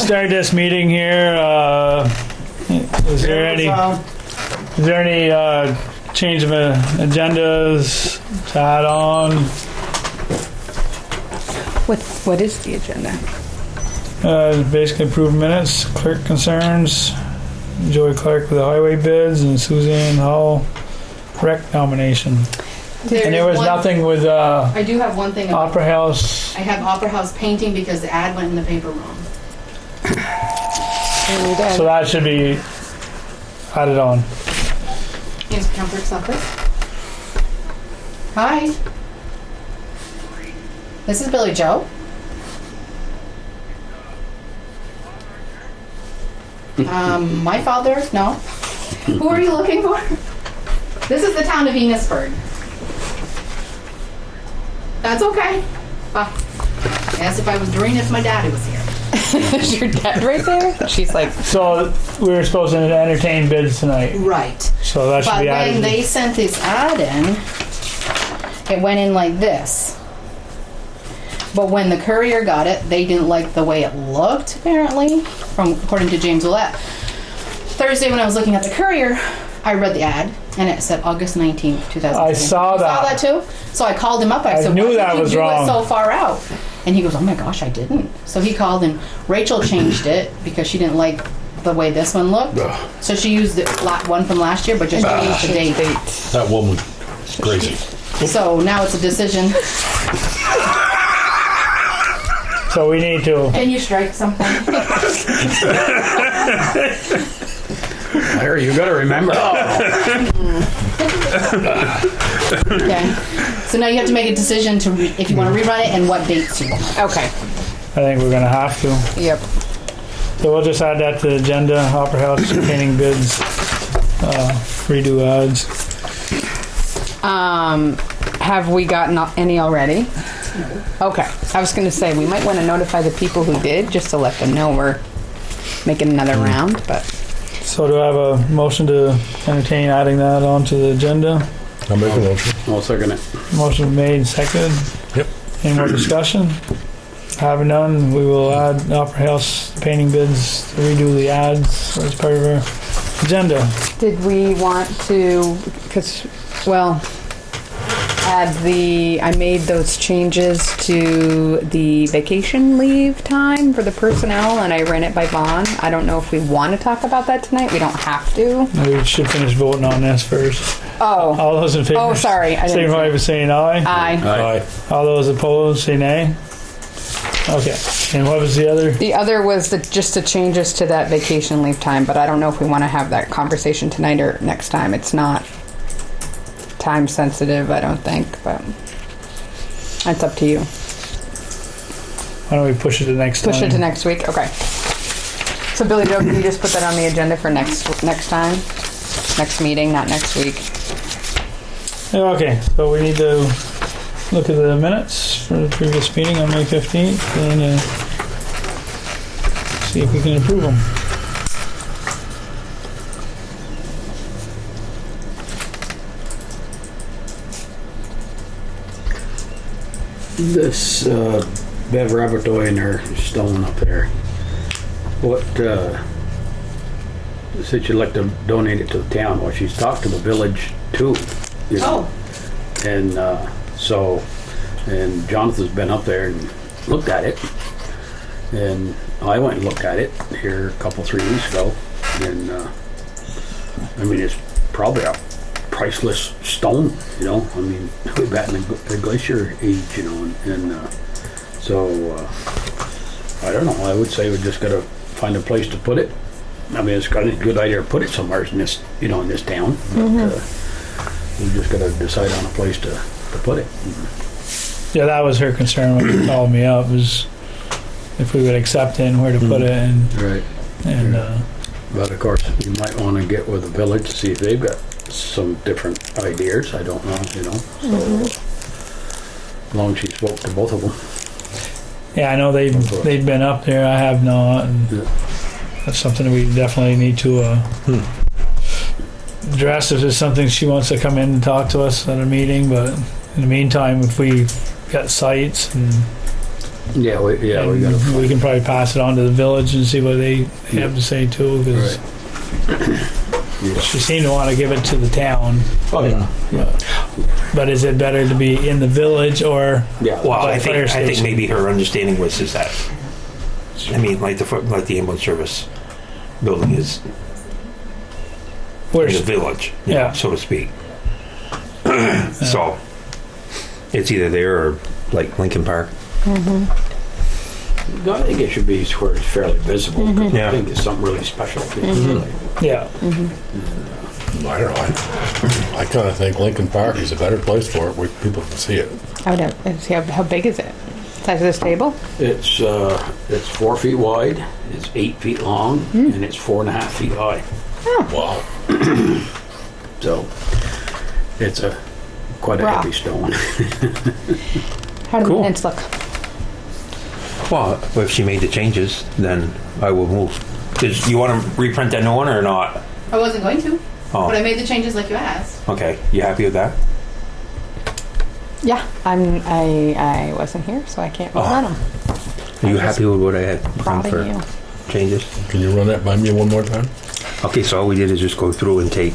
start this meeting here. Is there any change of agendas to add on? What is the agenda? Basically approve minutes, clerk concerns, Joey Clark with the highway bids, and Suzanne Hall rec nomination. And there was nothing with I do have one thing. Opera House. I have Opera House painting because the ad went in the paper wrong. So that should be added on. Here's the clerk's office. Hi. This is Billy Joe. My father? No. Who are you looking for? This is the town of Enosburgh. That's okay. As if I was doing if my daddy was here. Is your dad right there? She's like... So we were supposed to entertain bids tonight. Right. So that should be added. But when they sent this ad in, it went in like this. But when the courier got it, they didn't like the way it looked, apparently, according to James Willett. Thursday, when I was looking at the courier, I read the ad, and it said August 19th, 2010. I saw that. You saw that too? So I called him up. I said, knew why that did was you do wrong. it so far out? And he goes, oh my gosh, I didn't. So he called, and Rachel changed it because she didn't like the way this one looked. So she used the one from last year, but just changed the date. That woman is crazy. So now it's a decision. So we need to. Can you strike something? Larry, you gotta remember. Okay. So now you have to make a decision to if you want to rerun it and what dates you want. Okay. I think we're going to have to. Yep. So we'll just add that to the agenda. Opera House painting bids, redo ads. Have we gotten any already? Okay. I was going to say, we might want to notify the people who did, just to let them know we're making another round, but... So do I have a motion to entertain adding that onto the agenda? I'll make a motion. I'll second it. Motion made, seconded. Yep. Any more discussion? Having none, we will add Opera House painting bids to redo the ads as part of our agenda. Did we want to, add I made those changes to the vacation leave time for the personnel, and I ran it by Vaughn. I don't know if we want to talk about that tonight. We don't have to. We should finish voting on this first. Oh. All those in favor? Oh, sorry. I didn't signify by saying aye. Aye. Aye. All those opposed, say nay. Okay. And what was the other? The other was just the changes to that vacation leave time, but I don't know if we want to have that conversation tonight or next time. It's not time sensitive, I don't think, but that's up to you. Why don't we push it to next time? Push it to next week? Okay. So Billy Joe, can you just put that on the agenda for next time? Next meeting, not next week. Okay, so we need to look at the minutes for the previous meeting on May 15th and see if we can approve them. This Bev Rabotoy and her stone up there. What said you'd like to donate it to the town? Well, she's talked to the village too. You know? And and Jonathan's been up there and looked at it. And I went and looked at it here a couple, 3 weeks ago. And I mean, it's probably a priceless stone, you know. I mean, way back in the glacier age, you know, and so I don't know. I would say we just gotta find a place to put it. I mean, it's got a good idea to put it somewhere in this, you know, in this town. But, we just gotta decide on a place to put it. Yeah, that was her concern when she called me up, was if we would accept it and where to put it. And, right. And but of course, you might want to get with the village to see if they've got some different ideas. I don't know, you know. So as long as she spoke to both of them. yeah, I know they've been up there. I have not. And that's something we definitely need to address if there's something she wants to come in and talk to us at a meeting. But in the meantime, if we got sites and Yeah, we gotta. We can probably pass it on to the village and see what they have to say too, because she seemed to want to give it to the town. Oh, yeah. But is it better to be in the village or? Yeah. Well, By I fire think station. maybe her understanding was is that, I mean, like the ambulance service building is in Where's the village, you Yeah. know, so to speak. So it's either there or like Lincoln Park. I think it should be where it's fairly visible. 'Cause Yeah. I think it's something really special. yeah. I don't know. I kind of think Lincoln Park is a better place for it where people can see it. I would have, see how big is it? Size of this table? It's 4 feet wide, it's 8 feet long, and it's 4.5 feet high. Wow. So it's quite a Rock. heavy stone. How do the Cool. minutes look? Well, if she made the changes, then I will move. Did you want to reprint that new one or not? I wasn't going to, Oh, but I made the changes like you asked. okay. You happy with that? Yeah, I wasn't here, so I can't vote on them. Are you I'm just happy with what I had done Proud for of you. changes? Can you run that by me one more time? Okay, so all we did is just go through and take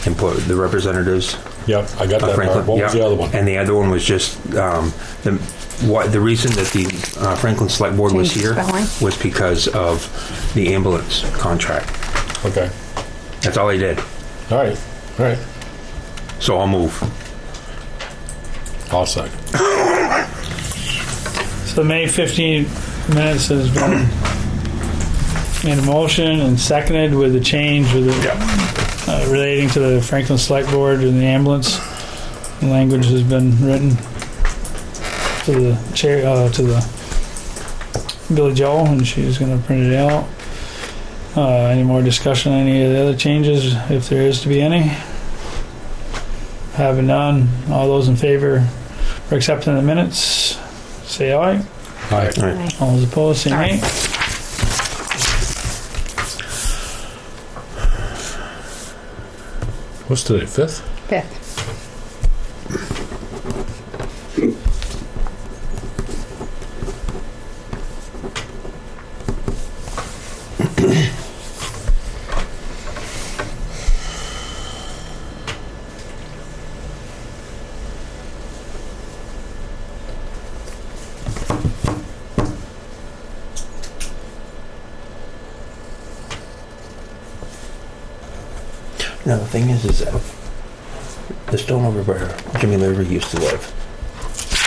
and put the representatives. Yep, I got that part. What was the other one? And the other one was just the reason that the Franklin Select Board was Change here spelling. was because of the ambulance contract. Okay. That's all I did. All right. All right. So I'll move. I'll second. So May 15 minutes has been made a motion and seconded with the change with the, relating to the Franklin Select Board and the ambulance. The language has been written to the chair, to the Billy Joe, and she's going to print it out. Any more discussion on any of the other changes, if there is to be any? Having none, all those in favor for accepting the minutes, say aye. Aye. All right. All those opposed, say nay. What's today, 5th? 5th. Now the thing is that the stone over where Jimmy Leary used to live,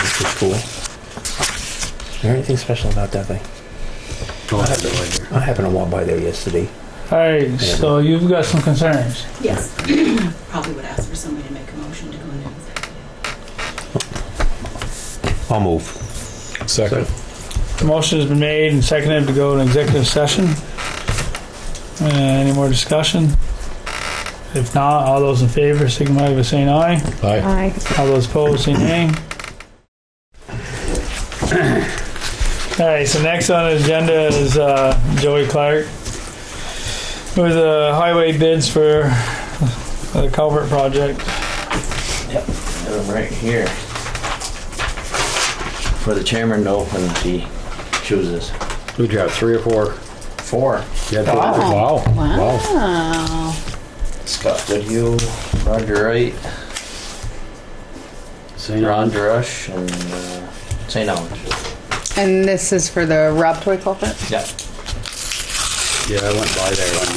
which is cool. Is there anything special about that thing? I'll have it later. I happened to walk by there yesterday. Alright, so you've got some concerns. Yes. Probably would ask for somebody to make a motion to go into executive. I'll move. Second. The motion has been made and seconded to go to executive session. Any more discussion? If not, all those in favor signify by saying aye. Aye. Aye. All those opposed, say nay. Alright, so next on the agenda is Joey Clark with the highway bids for the culvert project. Yep, have them right here. For the chairman to open if he chooses. Would you have 3 or 4? 4. Yeah, Wow. Wow. Wow. Scott Goodhue, Roger Wright, Ron Drush, and St. Albans. And this is for the Rob Toy culvert? Yep. Yeah, I went by there when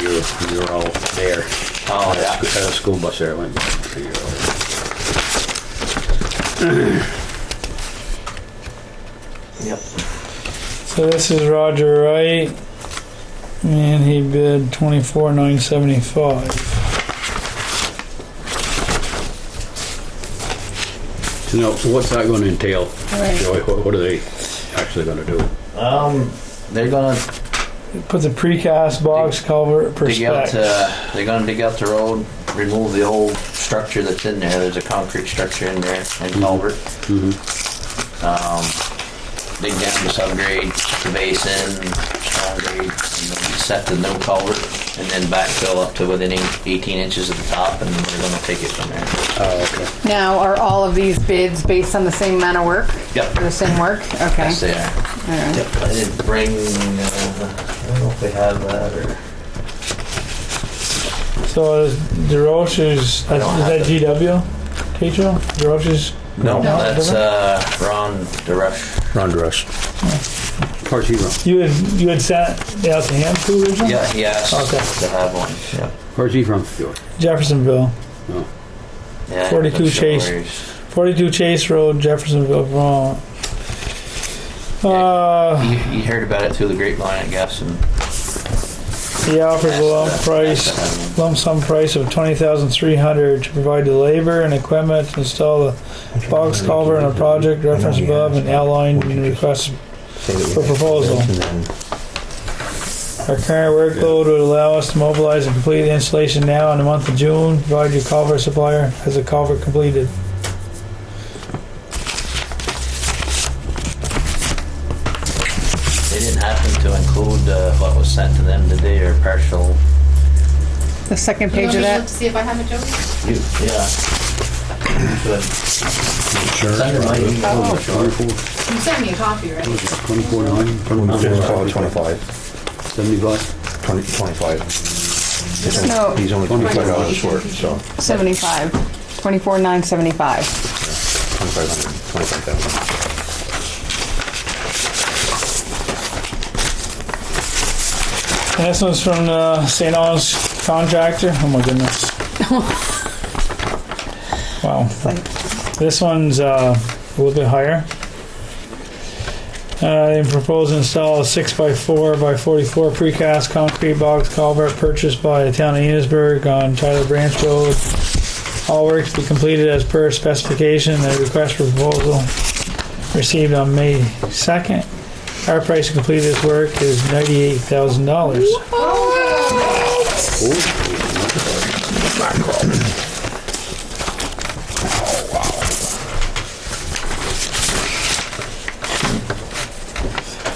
you were all there. Oh, yeah. I had a school bus there. I went by. You were all there. Yep. So this is Roger Wright, and he bid $24,975. So now, what's that going to entail? Right. Joey? What are they actually going to do? They're gonna Put the precast box culvert dig out. perspective. They're gonna dig out the road, remove the old structure that's in there. There's a concrete structure in there and culvert. Dig down to subgrade the basin, strong grade, and then set the new culvert, and then backfill up to within 18 inches of the top, and we're gonna take it from there. Oh, okay. Now, are all of these bids based on the same amount of work? Yep. For the same work? Okay. Yes, they are. Yeah. Yep, I didn't bring, I don't know if we have that or. So DeRoche is I don't that have GW? Tetro? DeRoche's? No, No, that's different? Ron DeRush. Ron Rush. Parts he run. You had sent it out to him too originally? Yeah, he asked Okay. to have one. Yeah. Parts he from, Stuart. Jeffersonville. No. Yeah, I'm 42 not sure Chase. where he's- 42 Chase Road, Jeffersonville, Vermont. You heard about it through the grapevine, I guess, and He offers a That's the- lump sum price of $20,300 to provide the labor and equipment to install the box culvert in a project referenced above and outlined in the request for proposal. And then Our current workload would allow us to mobilize and complete the installation now in the month of June. Provide your culvert supplier has a culvert completed. they didn't happen to include what was sent to them today or partial. The second You page want of me to look that. to see if I have it, Joey? Yeah. Good. Send it my email. Oh, 24, You sent me a copy, right? 24, 9, we just call it 25. 75. 25. No. He's only $25 short, so 75. 24,975. 2,500, 25,000. And this one's from St. Anne's contractor. Oh my goodness. Wow. This one's a little bit higher. They propose to install a 6x4 by 44 precast concrete box culvert purchased by the town of Enosburgh on Tyler Branch Road. All work to be completed as per specification. The request for proposal received on May 2nd. Our price to complete this work is $98,000.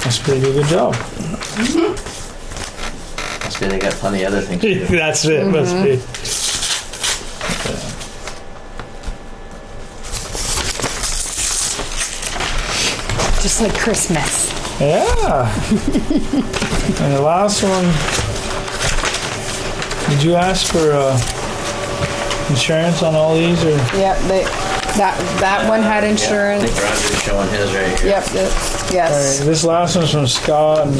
That's a pretty good job. Must be they got plenty of other things to do. That's it. Must be. Just like Christmas. Yeah. And the last one, did you ask for insurance on all these, or? Yep, that one had I insurance. think Roger's showing his right here. Yep, yes. Alright, this last one's from Scott, and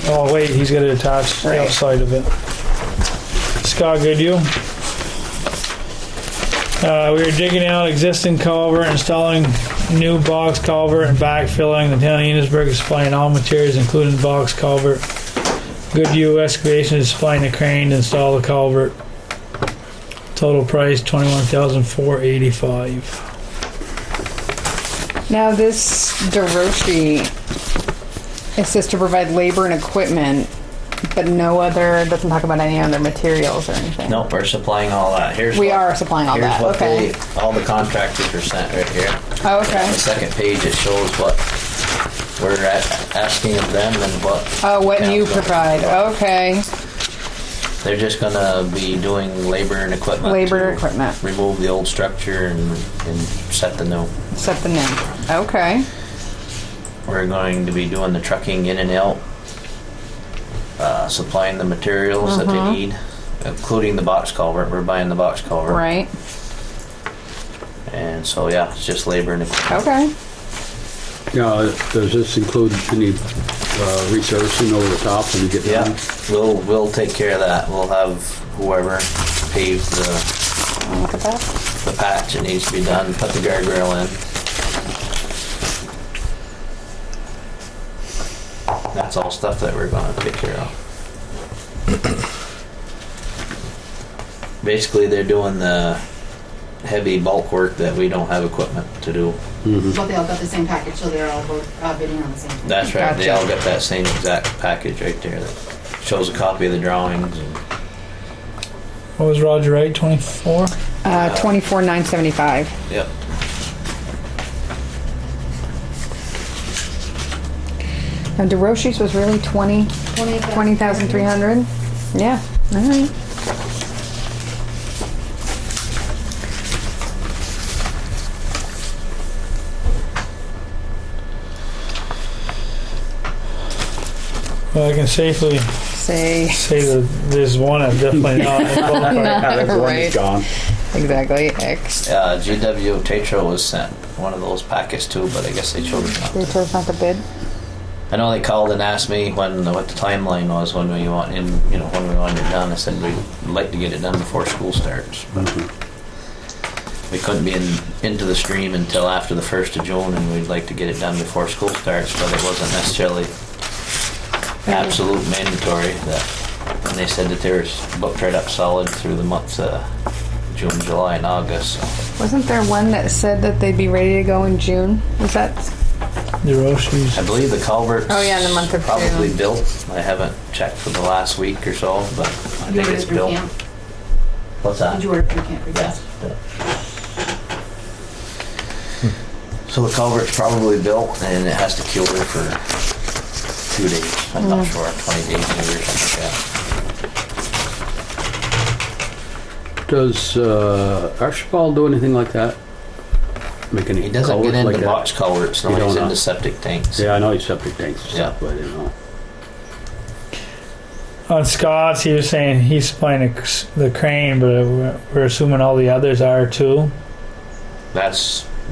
oh wait, he's got it attached Right. outside of it. Scott Goodyear. We are digging out existing culvert, installing new box culvert, and backfilling. The town of Enosburgh is supplying all materials, including box culvert. Goodyear Excavation is supplying the crane to install the culvert. Total price $21,485. Now this DeRoche, it says to provide labor and equipment, but no other, doesn't talk about any other materials or anything. Nope, we're supplying all that. We are supplying all that, okay. All the contractors are sent right here. Oh, The okay. second page, it shows what we're asking of them and what. Oh, what you town's provide, gonna- okay. They're just gonna be doing labor and equipment. Labor to and equipment. Remove the old structure and set the new. Set the name, okay. We're going to be doing the trucking in and out, supplying the materials that they need, including the box culvert. We're buying the box culvert. Right, And so, yeah, it's just labor and equipment. okay. Yeah, does this include any resurfacing over the top when you get Yeah, done? we'll take care of that. We'll have whoever pave Look at that. the patch that needs to be done, put the guardrail in. That's all stuff that we're gonna take care of. Basically, they're doing the heavy bulk work that we don't have equipment to do. But they all got the same package, so they're all both bidding on the same thing. That's right. They Gotcha. all got that same exact package right there that shows a copy of the drawings. And What was Roger Wright, 24? 24,975. yep. And DeRoche's was really 20,300? Yeah, all right. Well, I can safely Say, say that there's one that's definitely not. Yeah, that's one Right. that's gone. exactly, X. GW Tetro was sent one of those packets too, but I guess they chose not They to. chose not to bid. I know they called and asked me what the timeline was when we want when we wanted it done. I said we'd like to get it done before school starts. We couldn't be into the stream until after the 1st of June, and we'd like to get it done before school starts, but it wasn't necessarily absolute mandatory. And they said that they were booked right up solid through the months June, July, and August. So. Wasn't there one that said that they'd be ready to go in June? Was that? The Roshis. I believe the culvert's Oh, yeah, in the month of probably June. built. I haven't checked for the last week or so, but I You think ordered it's through built. camp? What's that? Did you order through camp Yeah. request? So the culvert's probably built, and it has to cure for 2 days. I'm not sure, 20 days maybe or something like that. Does Archibald do anything like that? Make any He doesn't culverts get into like that? box culverts, no, You don't he's know? into septic tanks. Yeah, I know he's septic tanks and Yeah. stuff, but you know. On Scott's, he was saying he's supplying the crane, but we're assuming all the others are too.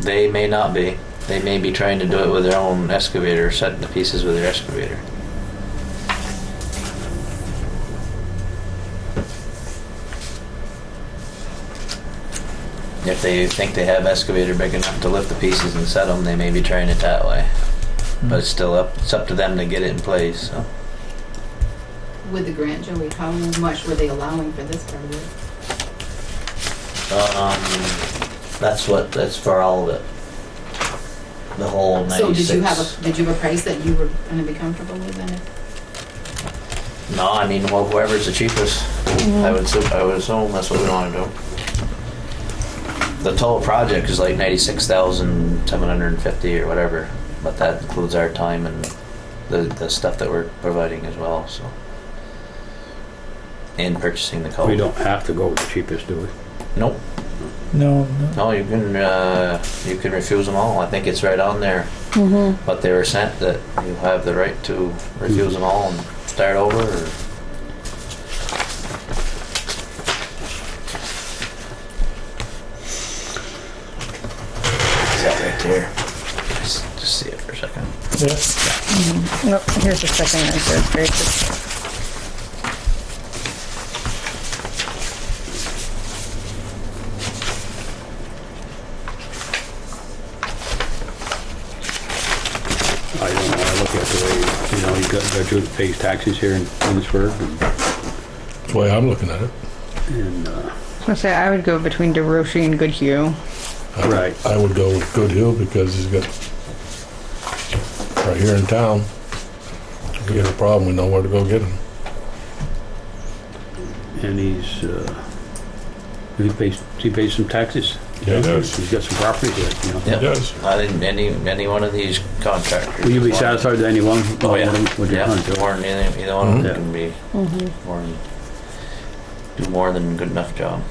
They may not be. They may be trying to do it with their own excavator, setting the pieces with their excavator. If they think they have excavator big enough to lift the pieces and set them, they may be trying it that way. But it's still it's up to them to get it in place. So. With the grant, Joey, how much were they allowing for this part of it? That's for all of it. The whole 96. So did you have a price that you were gonna be comfortable with then? No, I mean, well, whoever's the cheapest, I would assume that's what we want to do. The total project is like 96,750 or whatever, but that includes our time and the stuff that we're providing as well. So, and purchasing the We culvert. don't have to go with the cheapest, do we? Nope. No. No, you can refuse them all. I think it's right on there. But they were sent that you have the right to refuse them all and start over. Or is that right there? Just see it for a second. Yeah. Nope, here's the second answer. Great. I don't know. I look at the way, you got Jude pays taxes here in Enosburgh, That's the way I'm looking at it. and I was gonna say I would go between DeRoche and Goodhue. Right. I would go with Goodhill because he's got right here in town. If we get a problem, we know where to go get him. and he pays some taxes. Yeah, he does. He's got some property there, you know. Yep. He does. I think any one of these contractors. Will you be satisfied with any one? Oh yeah. With your Yeah. contract? More than either one of them Yeah. can be do more than good enough job.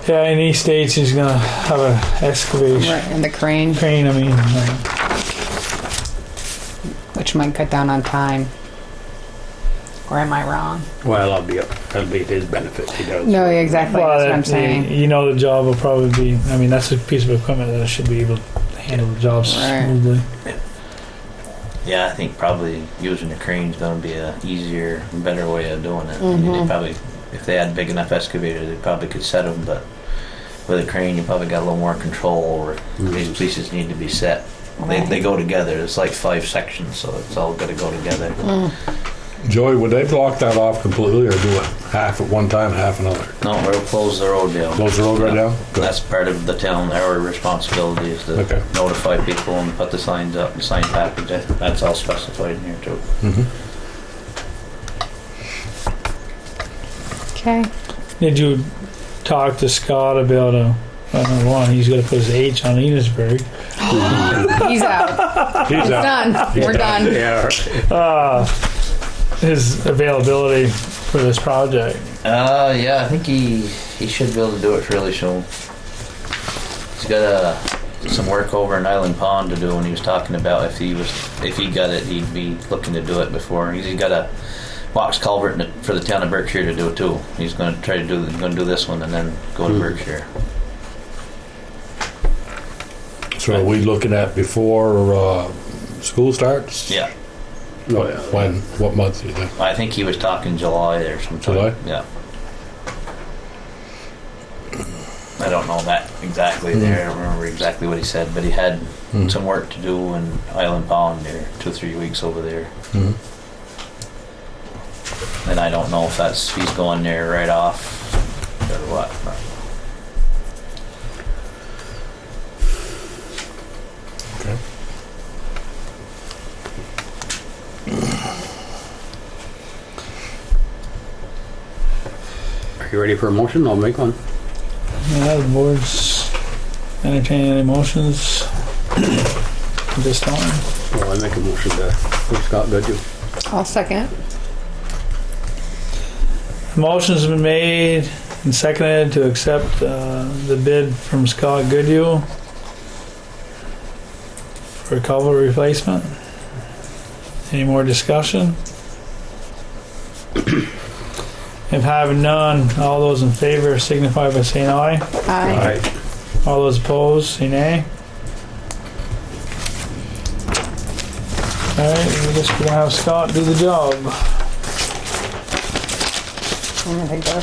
Yeah, in East States, he's gonna have a excavation Right, and the crane, crane. I mean, which might cut down on time. Or am I wrong? Well, that'll be his benefit. He does. No, exactly. well, That's what I'm saying. you know, the job will probably be. I mean, that's a piece of equipment that should be able to handle the job Right. smoothly. Yeah, I think probably using the crane's going to be a easier, better way of doing it. I mean, they probably, if they had big enough excavator, they probably could set them, but with a crane, you probably got a little more control over these pieces need to be set. They go together. It's like 5 sections, so it's all got to go together. Joey, would they block that off completely or do it half at one time, half another? No, we'll close the road down. Close the road right down? Good. That's part of the town. Our responsibility is to Okay. notify people and put the signs up, the sign package. That's all specified in here too. Okay. Did you talk to Scott about Well, number one, he's got to put his H on Enosburgh. He's out. He's It's out. done. We're done. Yeah. His availability for this project. Yeah, I think he should be able to do it fairly soon. He's got some work over in Island Pond to do, and he was talking about if he got it, he'd be looking to do it before. He's got a box culvert for the town of Berkshire to do too. He's going to try to do this one and then go to Berkshire. So are we looking at before school starts? Yeah, Oh, yeah. When? What month do you think? I think he was talking July or sometime. July? Yeah. I don't know that exactly there. I don't remember exactly what he said, but he had some work to do in Island Pond there, 2-3 weeks over there. Mhm. And I don't know if he's going there right off or what. But Okay. Are you ready for a motion? I'll make one. Yeah, the board's entertaining any motions at this time. Well, I make a motion to put Scott Goodhue. I'll second. Motion's been made and seconded to accept the bid from Scott Goodhue for culvert replacement. Any more discussion? If having none, all those in favor signify by saying aye. Aye. All those opposed, say nay. Alright, we're just gonna have Scott do the job. There they go.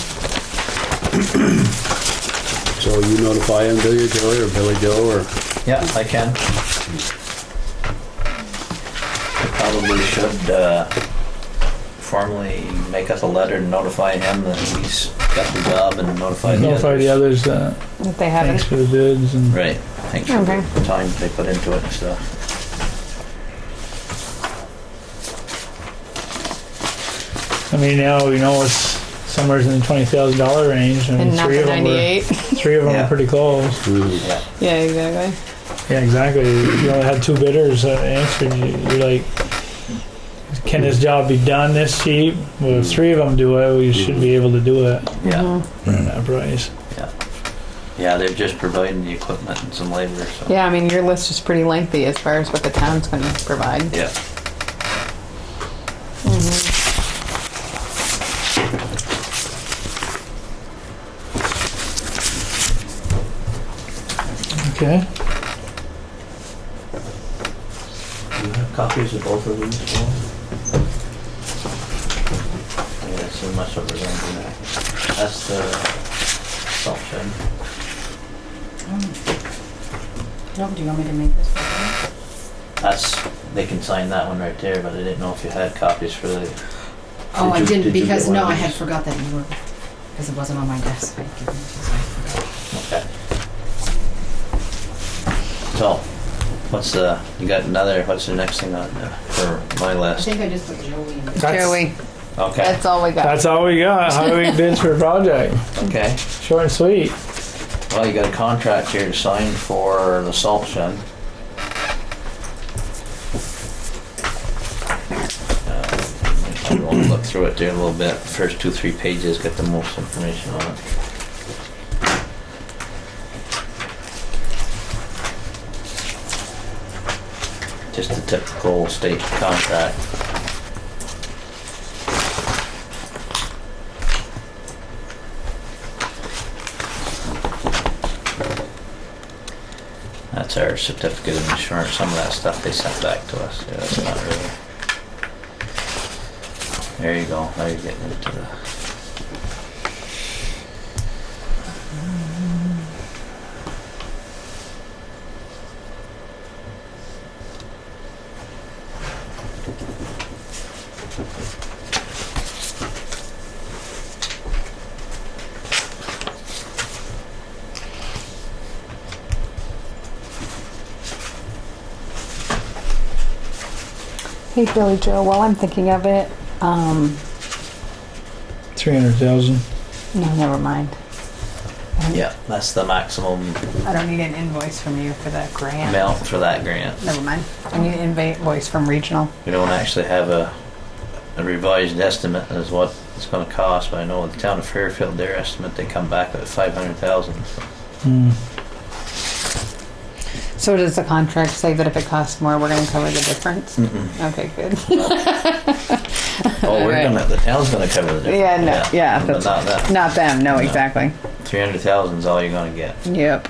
So you notify him, do you, Joey, or Billy Joe, or? yeah, I can. I probably should formally make us a letter and notify him that he's got the job and notify Notify the others that If they thanks haven't. for the bids and Right. Thanks for Okay. the time they put into it and stuff. I mean now we know it's somewhere in the $20,000 range. I mean, And not the 98. three of them Yeah. are pretty close. Yeah. Yeah, exactly. Yeah, exactly. You only had two bidders that answered. You're like, can this job be done this cheap? Well, if three of them do it, we should be able to do it Yeah. for that price. Yeah, they're just providing the equipment and some labor, so. Yeah, I mean, your list is pretty lengthy as far as what the town's going to provide. Yeah. Okay. Do you have copies of both of these? Yeah, so much representing that. That's the salt shed. No, do you want me to make this one? That's, they can sign that one right there, but I didn't know if you had copies for the. Oh, I Did you- didn't, did you because, get one no, of I had these? forgot that you were, because it wasn't on my desk. I'd given it to you, so I forgot. Okay. So, what's the next thing on for my I list? think I just put Joey in there. That's- Joey, Okay, that's all we got. That's all we got. Highway bids for a project. okay. Short and sweet. Well, you got a contract here to sign for the salt shed. I'll look through it there a little bit. First 2-3 pages got the most information on it. Just a typical state contract. That's our certificate of insurance. Some of that stuff they sent back to us. Yeah, that's not really. There you go. Now you're getting into the. Hey, Billy Joe, while I'm thinking of it, 300,000. no, never mind. I Yeah, that's the maximum I don't need an invoice from you for that grant. amount for that grant. Never mind. I need an invoice from regional. We don't actually have a revised estimate as what it's going to cost, but I know the town of Fairfield, their estimate, they come back with 500,000. So does the contract say that if it costs more, we're going to cover the difference? Okay, good. Oh, the town's going to cover the difference. Yeah, no, yeah, but that's not that. not them. No, exactly. 300,000 is all you're going to get. Yep.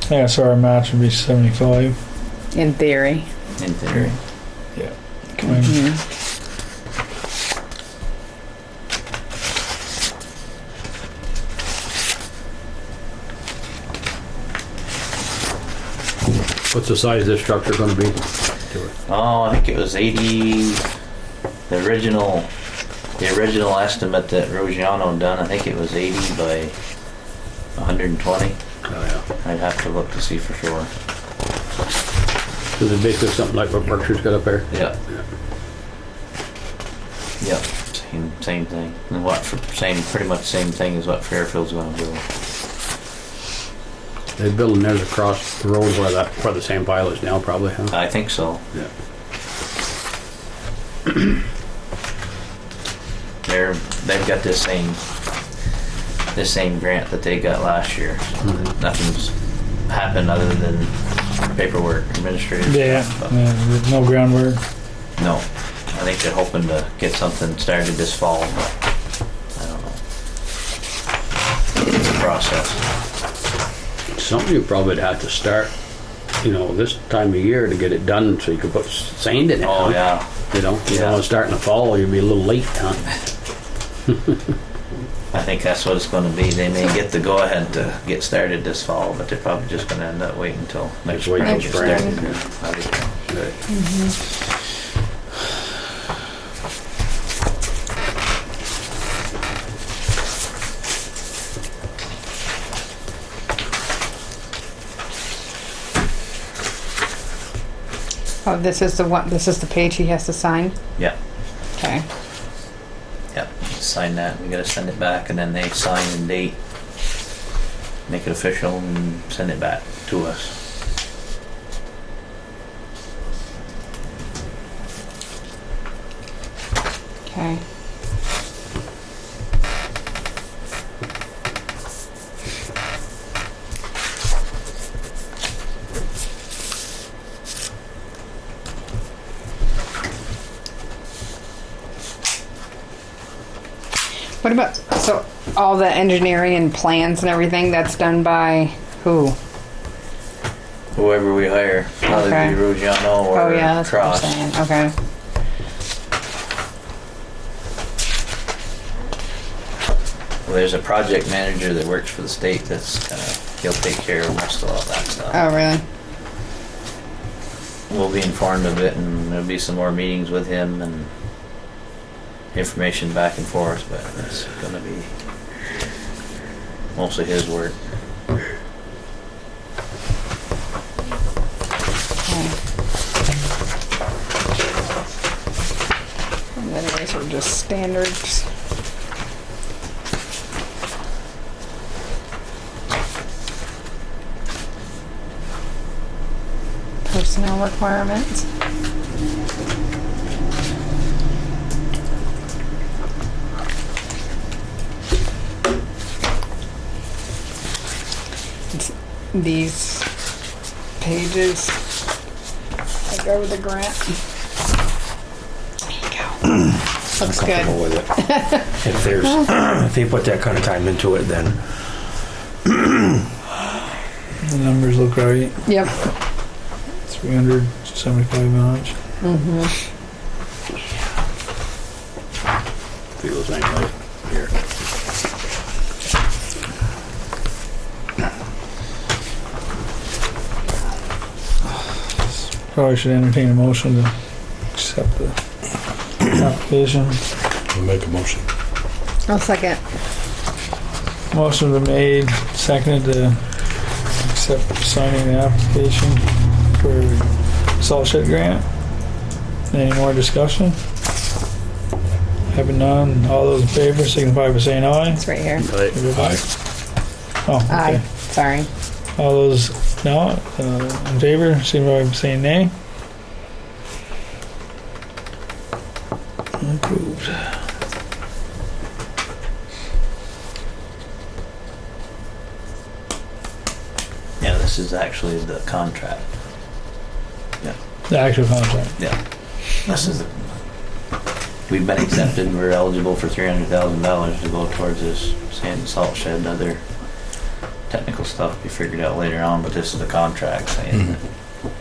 Yeah, so our match would be 75. In theory. In theory. Yeah. What's the size of this structure gonna be? Oh, I think it was 80. The original estimate that Roggiano done, I think it was 80 by 120. Oh, yeah. I'd have to look to see for sure. So it's basically something like what Berkshire's got up there? Yeah. Yep. Same thing. And pretty much same thing as what Fairfield's going to do. They're building theirs across the road where the same pile is now, probably, huh? I think so. Yeah. They've got this same grant that they got last year. Nothing's happened other than paperwork, administrative. Yeah, stuff, no groundwork. no, I think they're hoping to get something started this fall, but I don't know. It's a process. Something you probably would have to start, this time of year to get it done so you could put sand in it. Oh, huh? yeah. You don't want to start in the fall, you'll be a little late, huh? I think that's what it's going to be. They may get the go-ahead to get started this fall, but they're probably just going to end up waiting until next Just wait spring. till to spring. get started. Yeah. I think so. Right. Oh, this is the one. This is the page he has to sign. Yeah. Okay. Yep, sign that, we gotta send it back, and then they sign and date, make it official, and send it back to us. Okay. What about, so all the engineering and plans and everything, that's done by who? Whoever we hire, whether Okay. it be Ruggiano or Oh yeah, that's Cross. what I'm saying. Okay. Well, there's a project manager that works for the state he'll take care of most of all that stuff. Oh really? We'll be informed of it, and there'll be some more meetings with him and information back and forth, but it's gonna be mostly his work. And then these are just standards. Personnel requirements. It's these pages that go with the grant. There you go. Looks Comfortable good. with it. If there's, if they put that kind of time into it, then The numbers look right. Yep. 375 miles. Feels like here. Probably should entertain a motion to accept the application. I'll make a motion. I'll second. Motion been made, seconded to accept signing the application for salt shed grant. Any more discussion? Having none, all those in favor signify by saying aye. It's right here. Aye. Oh, Aye. okay. Sorry. All those no in favor signify by saying nay. Approved. Yeah, this is actually the contract. The actual contract. Yeah. This is, we've been accepted, we're eligible for $300,000 to go towards this sand and salt shed and other technical stuff we figured out later on, but this is the contract saying that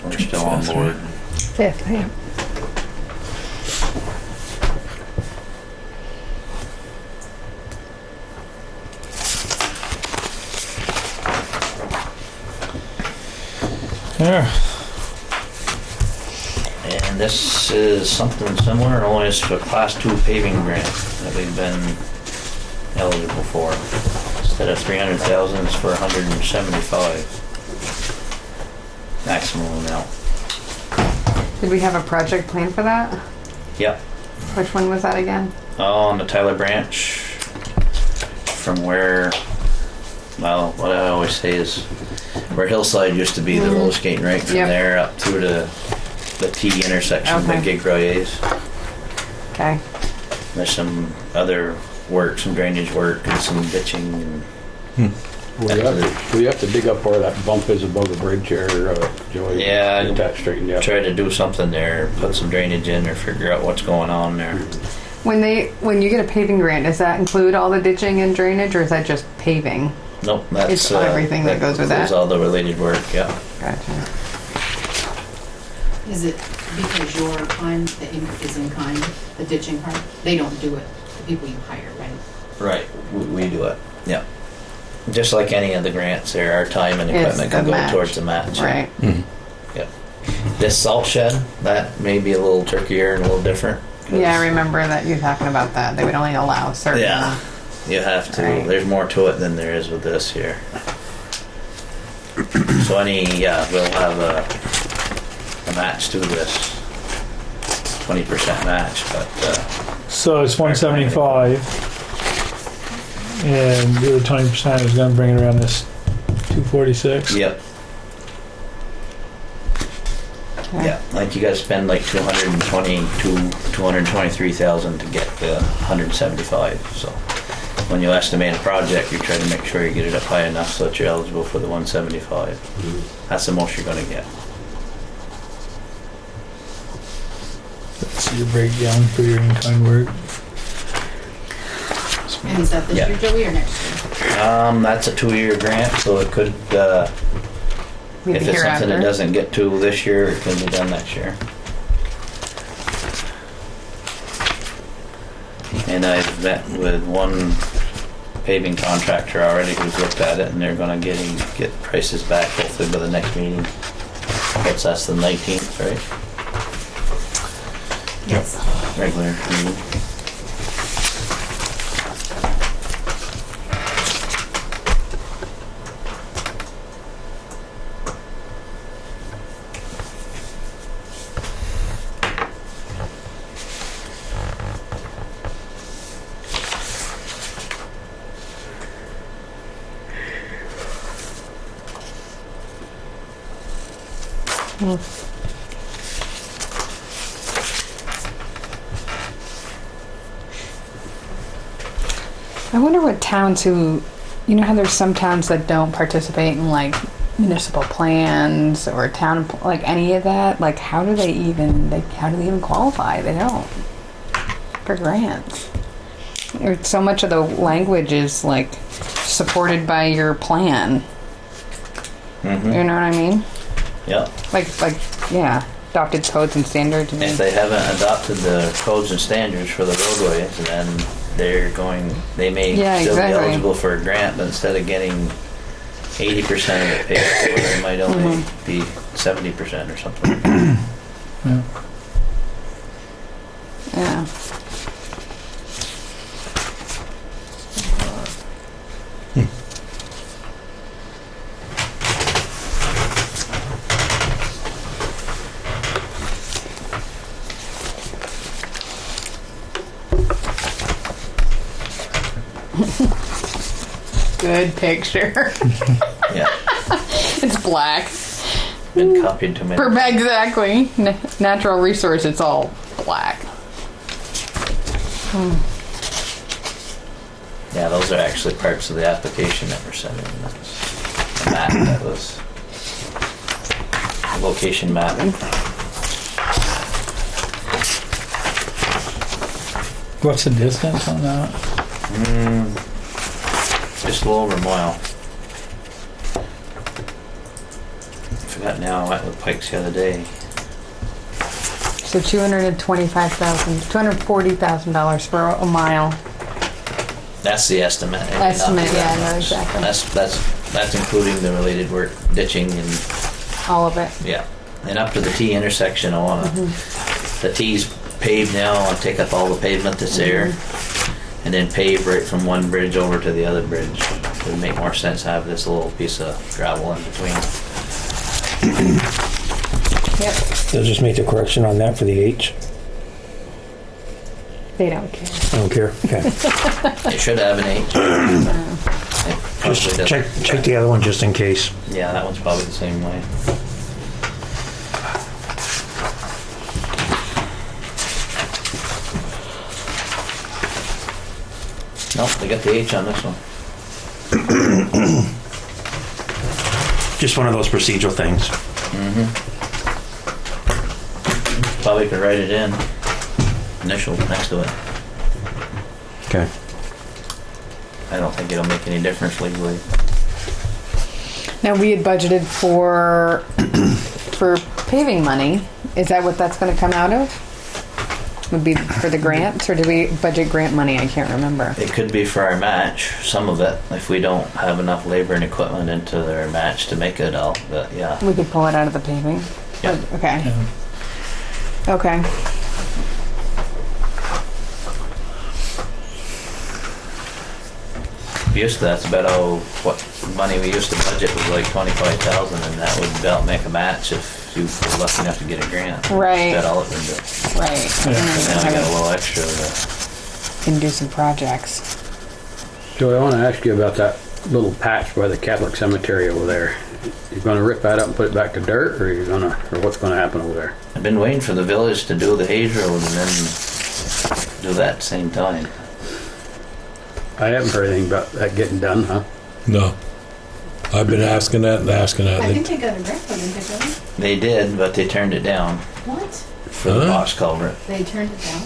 we're still on board. Fifth, yeah. There. And this is something similar, only it's for class 2 paving grant that we've been eligible for. Instead of 300,000, it's for 175 maximum amount. Did we have a project plan for that? Yep. Which one was that again? On the Tyler branch, from where, well, what I always say is where Hillside used to be, the roller skating rink, from Yep. there up through to the T intersection, Okay. the Gig Royers. Okay. There's some other work, some drainage work, and some ditching. We have to dig up where that bump is above the bridge here, Joey. Yeah, Get that straightened out. Try to do something there, put some drainage in, or figure out what's going on there. When you get a paving grant, does that include all the ditching and drainage, or is that just paving? Nope, that's It's everything that goes with that? It's all the related work, yeah. Gotcha. Is it because your time is in kind, the ditching part? They don't do it, the people you hire, right? Right, we do it, yeah. Just like any of the grants there, our time and It's equipment can the go match. towards the match. Right. Yep. This salt shed, that may be a little trickier and a little different. 'cause- Yeah, I remember that you talking about that. They would only allow certain. Yeah, you have to. Right. There's more to it than there is with this here. So we'll have a match to this, 20% match, but So it's 175, and the other 20% is going to bring it around this 246. yep. Okay. Yeah, like you gotta spend like 223,000 to get the 175. So when you estimate a project, you try to make sure you get it up high enough so that you're eligible for the 175. That's the most you're gonna get. That's your breakdown for your in-kind work. And is that this Yeah. year, Joey, or next year? That's a 2-year grant, so it could, Maybe if it's something hereafter. that doesn't get to this year, it can be done next year. And I've met with one paving contractor already who's looked at it, and they're gonna get prices back hopefully by the next meeting. That's the 19th, right? Yes. Regular meeting. I wonder what towns who, you know how there's some towns that don't participate in like municipal plans or town, like any of that, like how do they even qualify? They don't for grants. Or so much of the language is like supported by your plan. Mm-hmm. You know what I mean? Yep. Like yeah, adopted codes and standards. And If they haven't adopted the codes and standards for the roadways, then they may Yeah, still exactly. be eligible for a grant, but instead of getting 80% of it paid for, they might only be 70% or something. Yeah. yeah. good picture. Yeah. It's black. Been copied too many. Exactly. Natural resource, it's all black. Yeah, those are actually parts of the application that were sent in. That's the map that was a location map. What's the distance on that? Just a little over a mile. Forgot now. I went with Pikes the other day. So $240,000 for a mile. That's the estimate. Estimate, yeah, I know exactly. That's including the related work, ditching and All of it. yeah, and up to the T intersection. I wanna the T's paved now. I wanna take up all the pavement that's there, and then pave right from one bridge over to the other bridge. It would make more sense to have this little piece of gravel in between. Yep. They'll just make the correction on that for the H. They don't care. I don't care. Okay. It should have an H. It probably Just doesn't. check the other one just in case. Yeah, that one's probably the same way. Nope, they got the H on this one. Just one of those procedural things. Probably could write it in. Initial next to it. Okay. I don't think it'll make any difference legally. Now, we had budgeted for paving money. Is that what that's going to come out of? Would be for the grants, or do we budget grant money? I can't remember. It could be for our match, some of it, if we don't have enough labor and equipment into their match to make it all, but yeah. We could pull it out of the paving. Yeah. Okay. Yeah. Okay. Used to, that's about what money we used to budget was like 25,000, and that would about make a match if you were lucky enough to get a grant. Right. That's all it would do. Right. And now we got a little extra. Can do some projects. So I want to ask you about that little patch by the Catholic cemetery over there. You going to rip that up and put it back to dirt, or what's going to happen over there? I've been waiting for the village to do the Hayes Road and then do that at the same time. I haven't heard anything about that getting done, huh? No. I've been asking that and asking that. I think they got a grant for them, didn't they? They did, but they turned it down What? for the Huh? box culvert. They turned it down?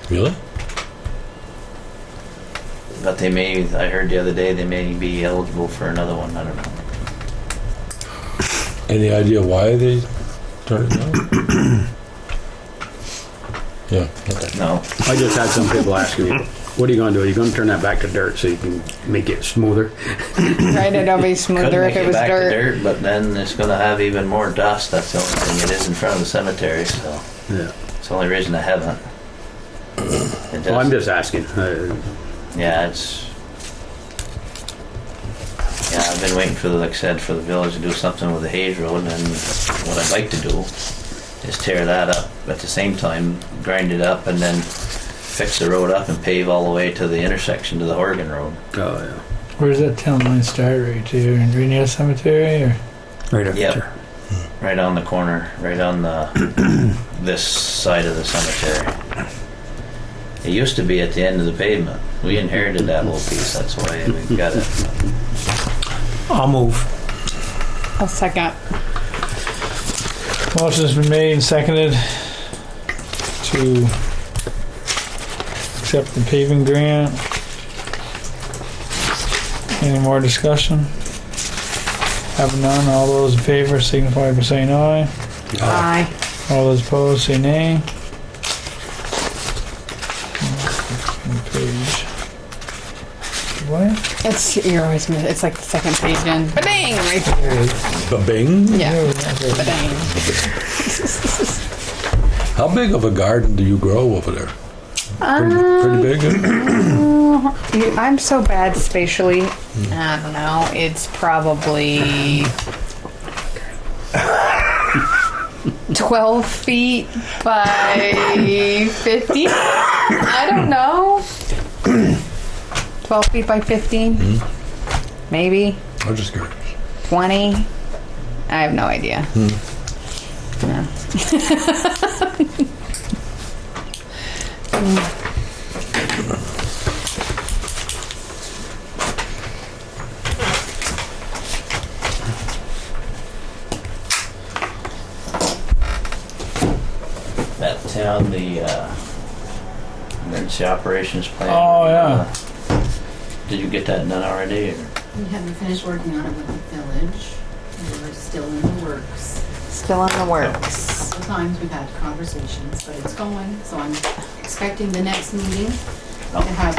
Really? But they may, I heard the other day, they may be eligible for another one. I don't know. Any idea why they turned it down? Yeah. Okay. No. I just had some people asking me, what are you going to do? Are you going to turn that back to dirt so you can make it smoother? Right, it'll be Could smoother make if it was back to dirt. dirt, but then it's going to have even more dust. That's the only thing. It is in front of the cemetery, so Yeah. it's the only reason I haven't. It Well, I'm does. just asking. Yeah, it's. Yeah, I've been waiting for like I said, for the village to do something with the Hayes Road, and what I'd like to do is tear that up at the same time, grind it up, and then fix the road up and pave all the way to the intersection to the Horgan Road. Oh, yeah. Where's that town line start right here? Right near the cemetery, or? Right up Yep. there. Right on the corner, right on the this side of the cemetery. It used to be at the end of the pavement. We inherited that little piece, that's why we got it. I'll move. I'll second. Motion's been made and seconded to accept the paving grant. Any more discussion? Having none, all those in favor signify by saying aye. Aye. All those opposed say nay. Page. What? It's you're always it's like the second page in. Ba-ding! Right there. Ba-bing? Yeah. Okay. Ba-ding. How big of a garden do you grow over there? Pretty big? I'm so bad spatially. I don't know. It's probably 12 feet by 50. I don't know. 12 feet by 15. Maybe I'm just curious. 20. I have no idea. No. That town, the emergency operations plan. Oh, yeah. Did you get that done already? Or? We haven't finished working on it with the village. We're still in the works. Still in the works. Sometimes we've had conversations, but it's going. So I'm expecting the next meeting to have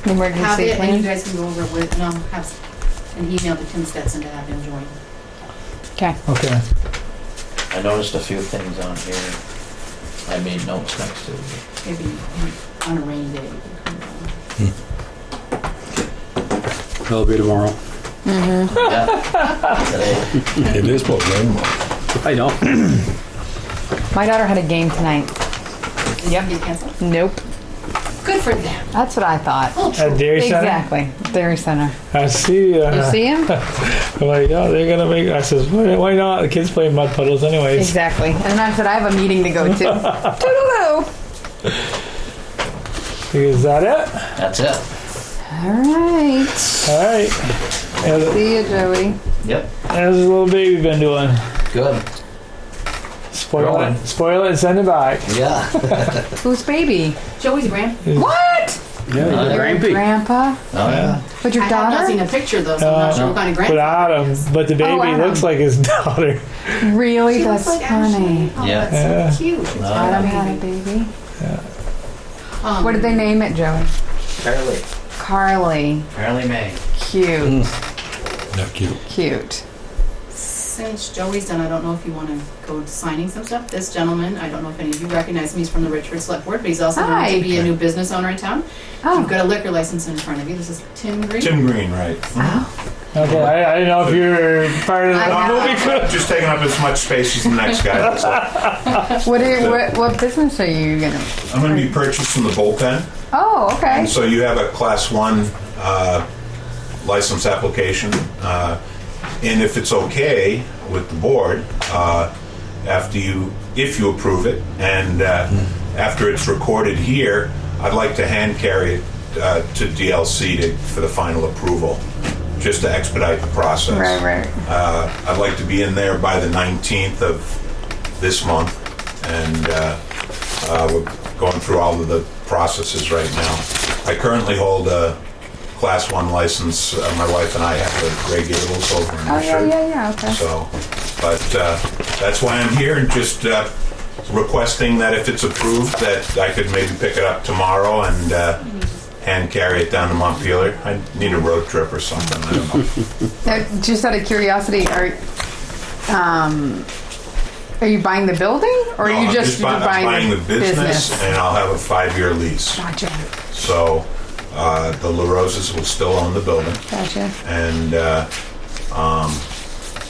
Emergency it, and you plan. guys can go over with, have an email to Tim Stetson to have him join. Okay. Okay. I noticed a few things on here. I made notes next to it. Maybe on a rainy day. We can come down. That'll be tomorrow. Yeah. Today. It is supposed to rain tomorrow. I know. My daughter had a game tonight. Did you get canceled? Nope. Good for them. That's what I thought. At Dairy Center? Exactly. Dairy Center. I see. You see him? I'm like, yeah, they're gonna make. I says, why not? The kids play mud puddles anyways. Exactly. And then I said, I have a meeting to go to. Toodaloo. Is that it? All That's it. right. All right. See you, Joey. Yep. How's the little baby been doing? Good. Spoil it, and send it back. Yeah. Who's baby? Joey's grand. What? Yeah, Your you're Grampy. Grandpa? Oh yeah. With your I have not seen daughter? a picture though, so I'm not sure what kind of But grandfather. Adam, but the baby Adam. looks like his daughter. Really? She That's looks like funny. Ashley. Oh, Yeah. that's so cute. Adam had a baby. What did they name it, Joey? Carly. Carly. May. Cute. Not cute. Cute. Since Joey's done, I don't know if you want to go signing some stuff. This gentleman, I don't know if any of you recognize him, he's from the Richford Select Board, but he's also going Hi. to be a new business owner in town. Oh. You've got a liquor license in front of you. This is Tim Green. Tim Green, right. Okay, I didn't know if you were part of I the know. movie crew. Just taking up as much space as the next guy. Looks like. What business are you gonna? I'm going to be purchasing the bullpen. Oh, okay. And so you have a Class 1 license application. And if it's okay with the board, if you approve it, and after it's recorded here, I'd like to hand carry it to DLC for the final approval, just to expedite the process. Right. I'd like to be in there by the 19th of this month, and we're going through all of the processes right now. I currently hold a Class 1 license. My wife and I have the Grey Gables over in Oh Richford. yeah. Okay. So, but that's why I'm here, and just requesting that if it's approved, that I could maybe pick it up tomorrow and hand carry it down to Montpelier. I need a road trip or something. I don't know. Just out of curiosity, are you buying the building, or No, are you I'm just I'm buying the business, and I'll have a 5-year lease. Gotcha. So the La Roses will still own the building, Gotcha. and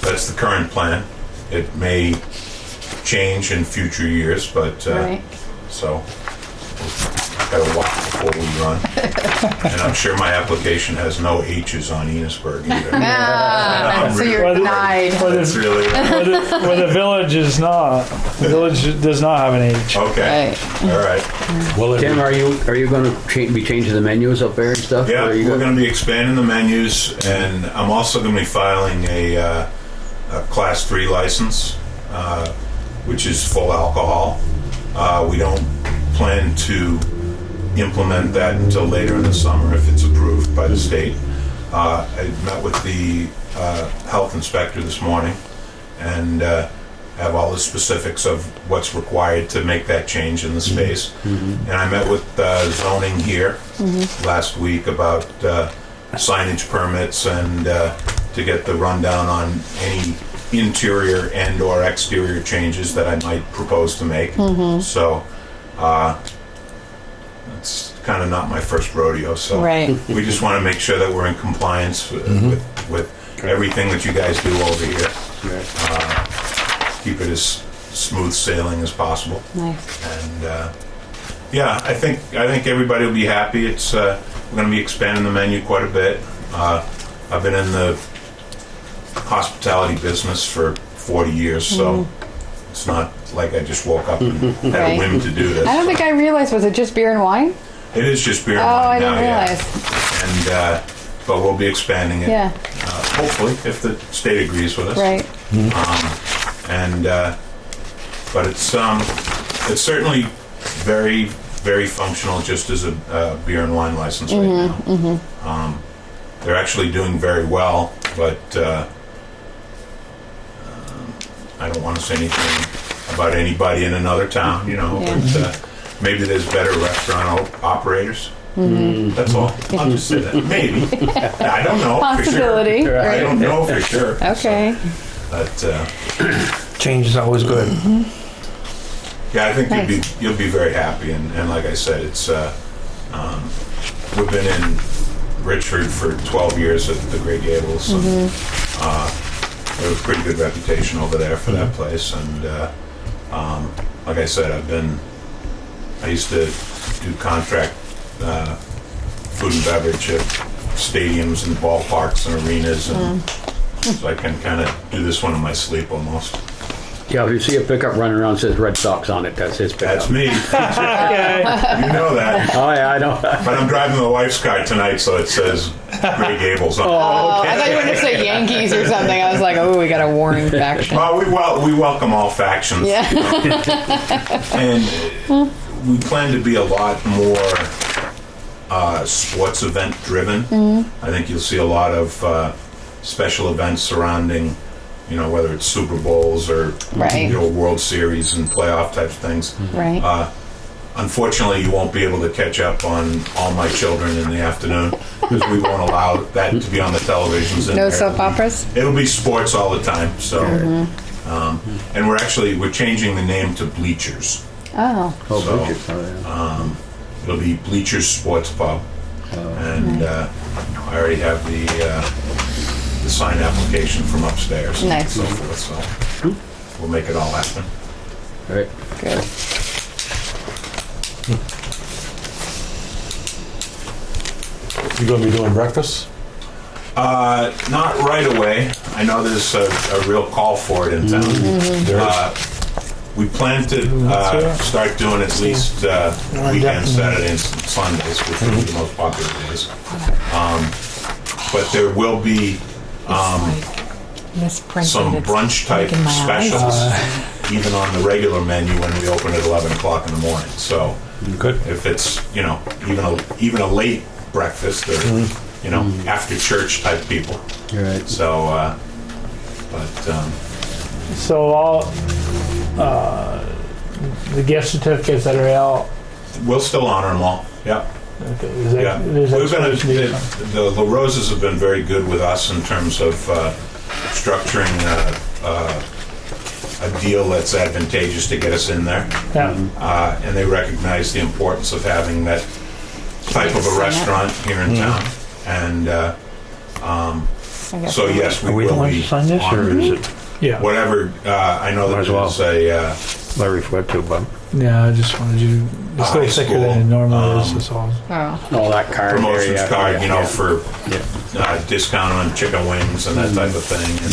that's the current plan. It may change in future years, but Right. so we've got to walk before we run. And I'm sure my application has no H's on Enosburgh either. Ah, so you're Well, denied. That's really Where the village is not. The village does not have an H. okay. Right. All right. Well, Tim, are you going to be changing the menus up there and stuff? Yeah, Or are you we're gonna- going to be expanding the menus, and I'm also going to be filing a Class 3 license, which is full alcohol. We don't plan to implement that until later in the summer if it's approved by the state. I met with the health inspector this morning and have all the specifics of what's required to make that change in the space. And I met with zoning here last week about signage permits and to get the rundown on any interior and or exterior changes that I might propose to make. So it's kind of not my first rodeo, so Right. we just want to make sure that we're in compliance with everything that you guys do over here. Keep it as smooth sailing as possible. Nice. And yeah, I think everybody will be happy. It's we're going to be expanding the menu quite a bit, I've been in the hospitality business for 40 years, so it's not like I just woke up and had a Right. whim to do this. I don't think I realized, was it just beer and wine? It is just beer and Oh, wine I now, didn't yeah. realize. And but we'll be expanding it. Yeah, Hopefully, if the state agrees with us. right. And but it's certainly very, very functional just as a beer and wine license right now. They're actually doing very well, but I don't want to say anything about anybody in another town, you know. Yeah. But maybe there's better restaurant operators. That's all. I'll just say that. Maybe. I don't know Possibility. for sure. I Right. don't know for sure. Okay. But Change is always good. yeah, I think Nice. you'll be very happy. And like I said, it's we've been in Richford for 12 years at the Grey Gables. And, we have a pretty good reputation over there for that place. And like I said, I used to do contract food and beverage at stadiums and ballparks and arenas, and so I can kind of do this one in my sleep almost. Yeah, if you see a pickup running around that says Red Sox on it, that's his pickup. That's me. You know that. Oh, yeah, I know. But I'm driving the wife's car tonight, so it says Grey Gables on it. Oh, I thought you were going to say Yankees or something. I was like, oh, we got a warring faction. Well, we welcome all factions. Yeah. And we plan to be a lot more sports event driven. I think you'll see a lot of special events surrounding, you know, whether it's Super Bowls or Right. you know, World Series and playoff type things. Right. Unfortunately, you won't be able to catch up on All My Children in the afternoon because we won't allow that to be on the televisions. No soap operas? It'll be sports all the time. So, and we're changing the name to Bleachers. Oh. Oh, So, Bridget. Oh, yeah. It'll be Bleachers Sports Pub, and I already have the sign application from upstairs. Nice. And so forth. So we'll make it all happen. All right. Good. You gonna be doing breakfast? Not right away. I know there's a real call for it in town. We plan to start doing at least weekends, Saturdays, and Sundays, which will be the most popular days. But there will be some brunch type specials, even on the regular menu when we open at 11 o'clock in the morning. So Good. if it's, you know, even a late breakfast or, you know, after church type people. All right. So, So all the gift certificates that are out. we'll still honor them all. Yeah. Okay, is that, Yeah. there's We've been expiration date on- the Roses have been very good with us in terms of structuring a deal that's advantageous to get us in there. Yeah. And they recognize the importance of having that type of a restaurant here in town. And so yes, we Are we the will ones be to sign this, or honoring is it Yeah. whatever. I know Might that as well. there's a Larry forgot to, Bob? Yeah, I just wanted you. It's a High little thicker school, than it normally is. That's all. Oh. Oh, that card. promotions there, yeah, card, yeah, you know, yeah. for discount on chicken wings and that type of thing. And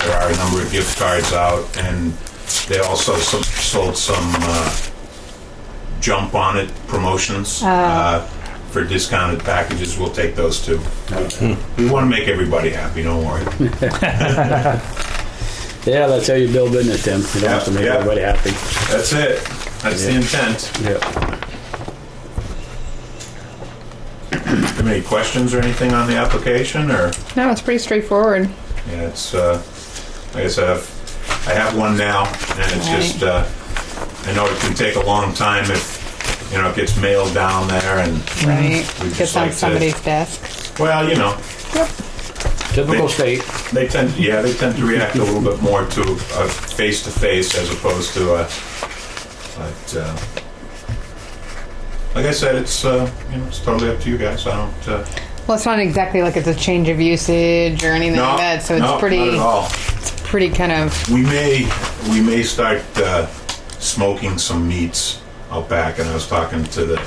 there are a number of gift cards out, and they also sold some jump on it promotions for discounted packages. We'll take those too. We want to make everybody happy. Don't worry. Yeah, that's how you build business, Tim. You don't have to make Yeah. everybody happy. That's it. That's the intent. Yeah. Have any questions or anything on the application, or? No, it's pretty straightforward. Yeah, it's like I said, I have one now, and it's Right. just I know it can take a long time if you know it gets mailed down there, and Right. we just Gets on like to- somebody's desk. well, you know, Typical state. they tend to react a little bit more to a face to face as opposed to a. But like I said, it's it's totally up to you guys. I don't. Well, it's not exactly like it's a change of usage or anything like that, so it's not pretty, at all. pretty kind of. We may start smoking some meats out back, and I was talking to the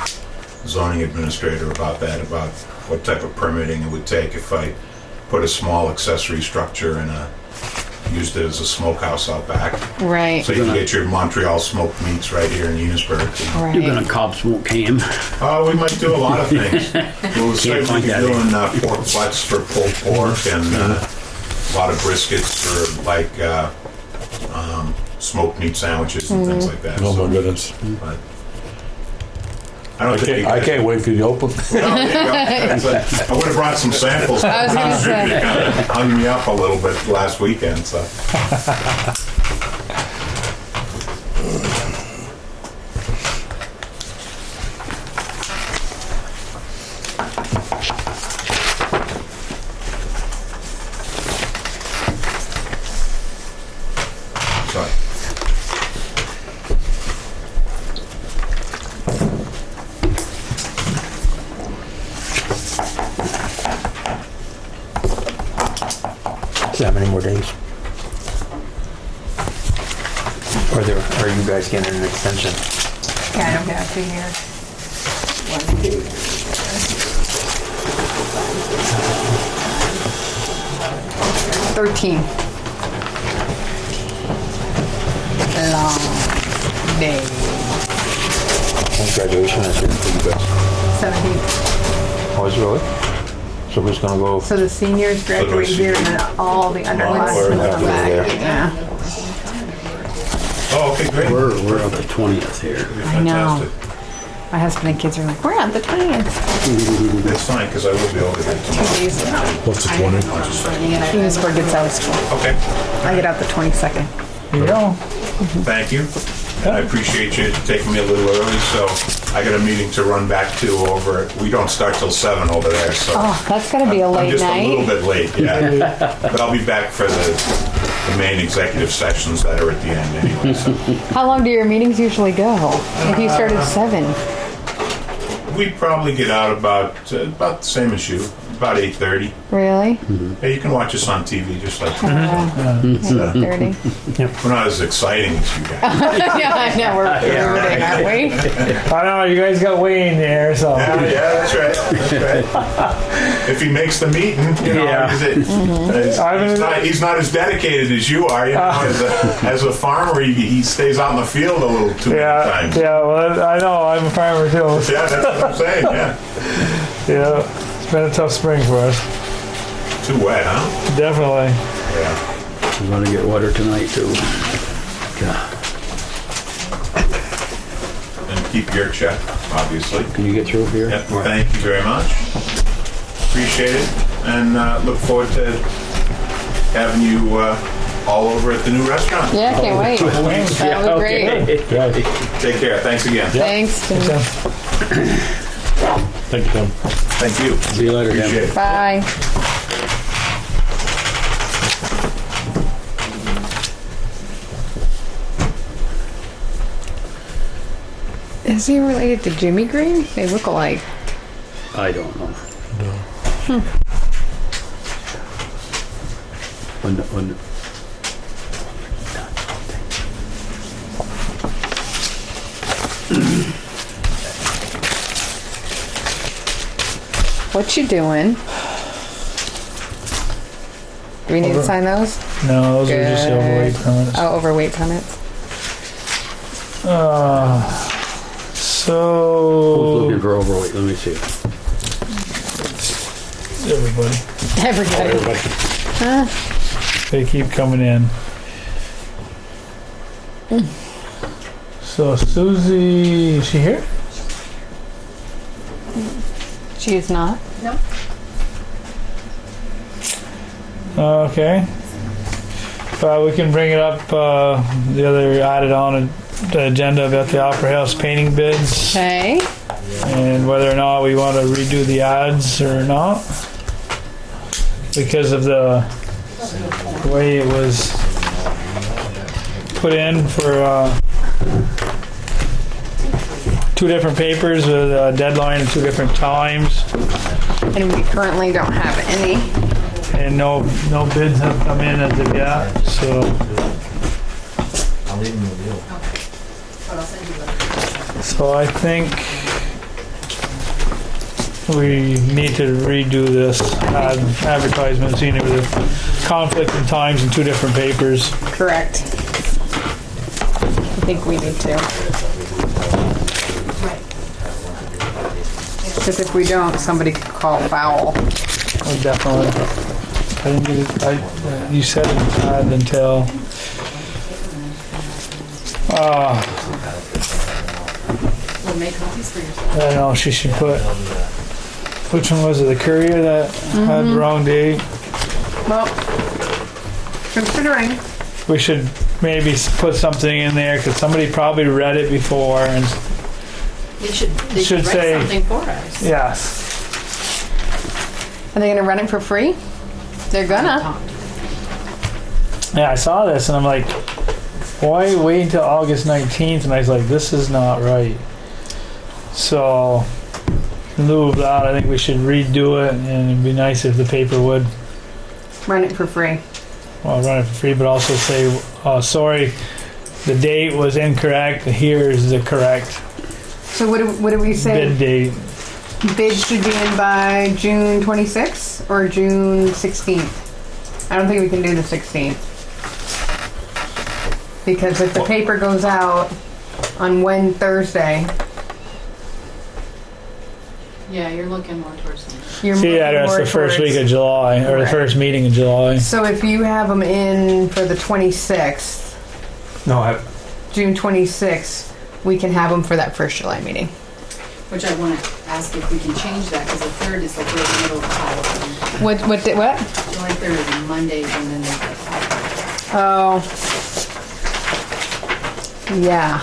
zoning administrator about that, about what type of permitting it would take if I put a small accessory structure and used it as a smokehouse out back. Right. So you can get your Montreal smoked meats right here in Enosburgh. Right. You're gonna cob smoke ham. We might do a lot of things. We'll Can't find be that doing pork butts for pulled pork and a lot of briskets for like smoked meat sandwiches and things like that. Oh So, my goodness. but I don't think you I guys- can't wait for you to open. Well, there you go. I would have brought some samples. I was gonna say. It kind of hung me up a little bit last weekend, so. Sorry. So how many more days? Are you guys getting an extension? Yeah, I don't have to here. 1, 2, 13. Long day. When graduation is here for you guys. 17th. Oh, is it really? So who's gonna go? So the seniors graduate here and then all the we're underclassmen gonna come go back. there. Yeah. Oh, okay, great. We're up at 20th here. I know. Fantastic. My husband and kids are like, we're on the 20th. It's fine, because I will be over there 2 tomorrow. days ago. What's the 20? Enosburgh gets out of school. Okay, I get out the 22nd. There you go. thank you. I appreciate you taking me a little early, so I got a meeting to run back to over, we don't start till 7 over there, so. Oh, that's gotta be a I'm late just a little night. bit late, yeah. But I'll be back for the main executive sessions that are at the end anyway, so. How long do your meetings usually go? If you start at 7. We probably get out about the same as you, about 8:30. Really? Yeah, you can watch us on TV just like Mm-hmm. 8:30. we're not as exciting as you guys. Yeah, I know. We're riveting, aren't we? I know, you guys got Wayne there, so. Yeah, that's right. That's right. If he makes the meeting, you know, Yeah. he's not as dedicated as you are. You know, as a farmer, he stays out in the field a little too many Yeah, times. yeah, well, I know, I'm a farmer too. Yeah, that's what I'm saying. Yeah, Yeah, it's been a tough spring for us, too wet, huh? definitely. Yeah. We're gonna get wetter tonight too. God. And keep your check, obviously. Can you get through here? Yep. Thank you very much. Appreciate it, and look forward to having you all over at the new restaurant. Yeah, can't wait. That was great. Take care. Thanks again. Thanks. Tim. Thank you, Tim. Thank you. See you later, Appreciate Tim. it. Bye. Is he related to Jimmy Green? They look alike. I don't know. When What you doing? Do we need to sign those? No, those are just Good. overweight permits. Oh, overweight permits. who's So, looking for overweight? Let me see. everybody, Everybody. they keep coming in. So Susie, is she here? She is not. No. Okay. We can bring it up, the other added on the agenda about the Opera House painting bids Okay. and whether or not we want to redo the ads or not. Because of the way it was put in for 2 different papers with a deadline at 2 different times. And we currently don't have any. And no bids have come in as of yet, so. So I think we need to redo this advertisement, seeing there was a conflict in times in two different papers. Correct. I think we need to. Right. Because if we don't, somebody could call foul. Oh, definitely. I didn't get it. You said it until. We'll make copies for yourself. I don't know. She should put. Which one was it? The courier that had the wrong date. Well, considering. We should maybe put something in there because somebody probably read it before and. They should Should write say- something for us. Yes. Are they going to run it for free? They're gonna. Yeah, I saw this and I'm like, why wait until August 19th? And I was like, this is not right. So, in lieu of that, I think we should redo it, and it'd be nice if the paper would, Run it for free. well, run it for free, but also say, sorry, the date was incorrect. Here is the correct So what do we say? bid date. Bids should be in by June 26th or June 16th. I don't think we can do the 16th. Because if the paper goes out on Thursday, Yeah, you're looking more towards me. you're See, moving that's more the first towards- week of July, or the Right. first meeting in July. So if you have them in for the 26th, No, June 26th, we can have them for that first July meeting. Which I want to ask if we can change that, because the 3rd is like right in the middle of the holiday. What? July 3rd is a Monday, and then there's the holiday. Oh. Yeah.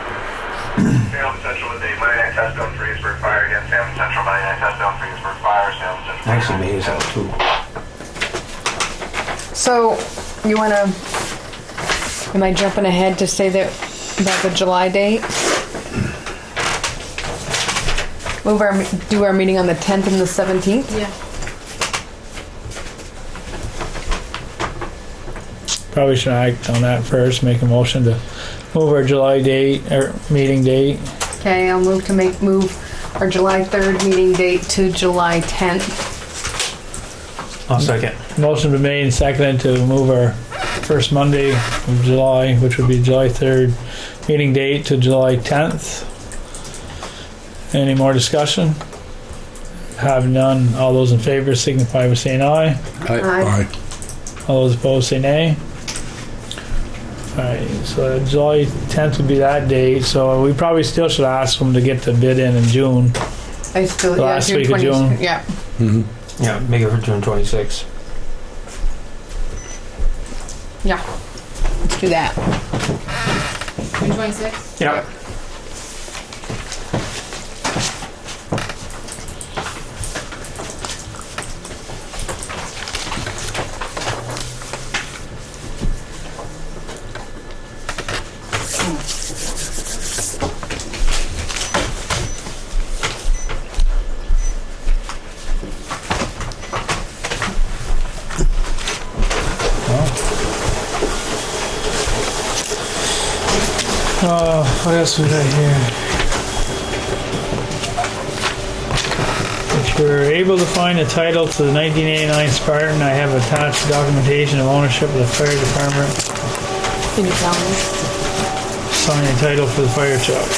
Salem Central is a Monday test zone for Enosburgh Fire against Salem Central, Monday test zone for Enosburgh Fire, Salem Central. actually May is out too. So, you want to... Am I jumping ahead to say that about the July date? Do our meeting on the 10th and the 17th? Yeah. Probably should act on that first, make a motion to move our July date, or meeting date. Okay, I'll move to move our July 3rd meeting date to July 10th. I'll second. Motion been made and seconded to move our first Monday of July, which would be July 3rd, meeting date to July 10th. Any more discussion? Have none. All those in favor signify by saying aye. Aye. All those opposed say nay. Alright, so July 10th would be that date, so we probably still should ask them to get the bid in June. I still, The last week of June. Yeah. Yeah, make it for June 26th. Yeah. Let's do that. June 26th? Yep. What else we got here? If you're able to find a title to the 1989 Spartan, I have attached documentation of ownership of the fire department. Can you tell me? Sign a title for the fire truck.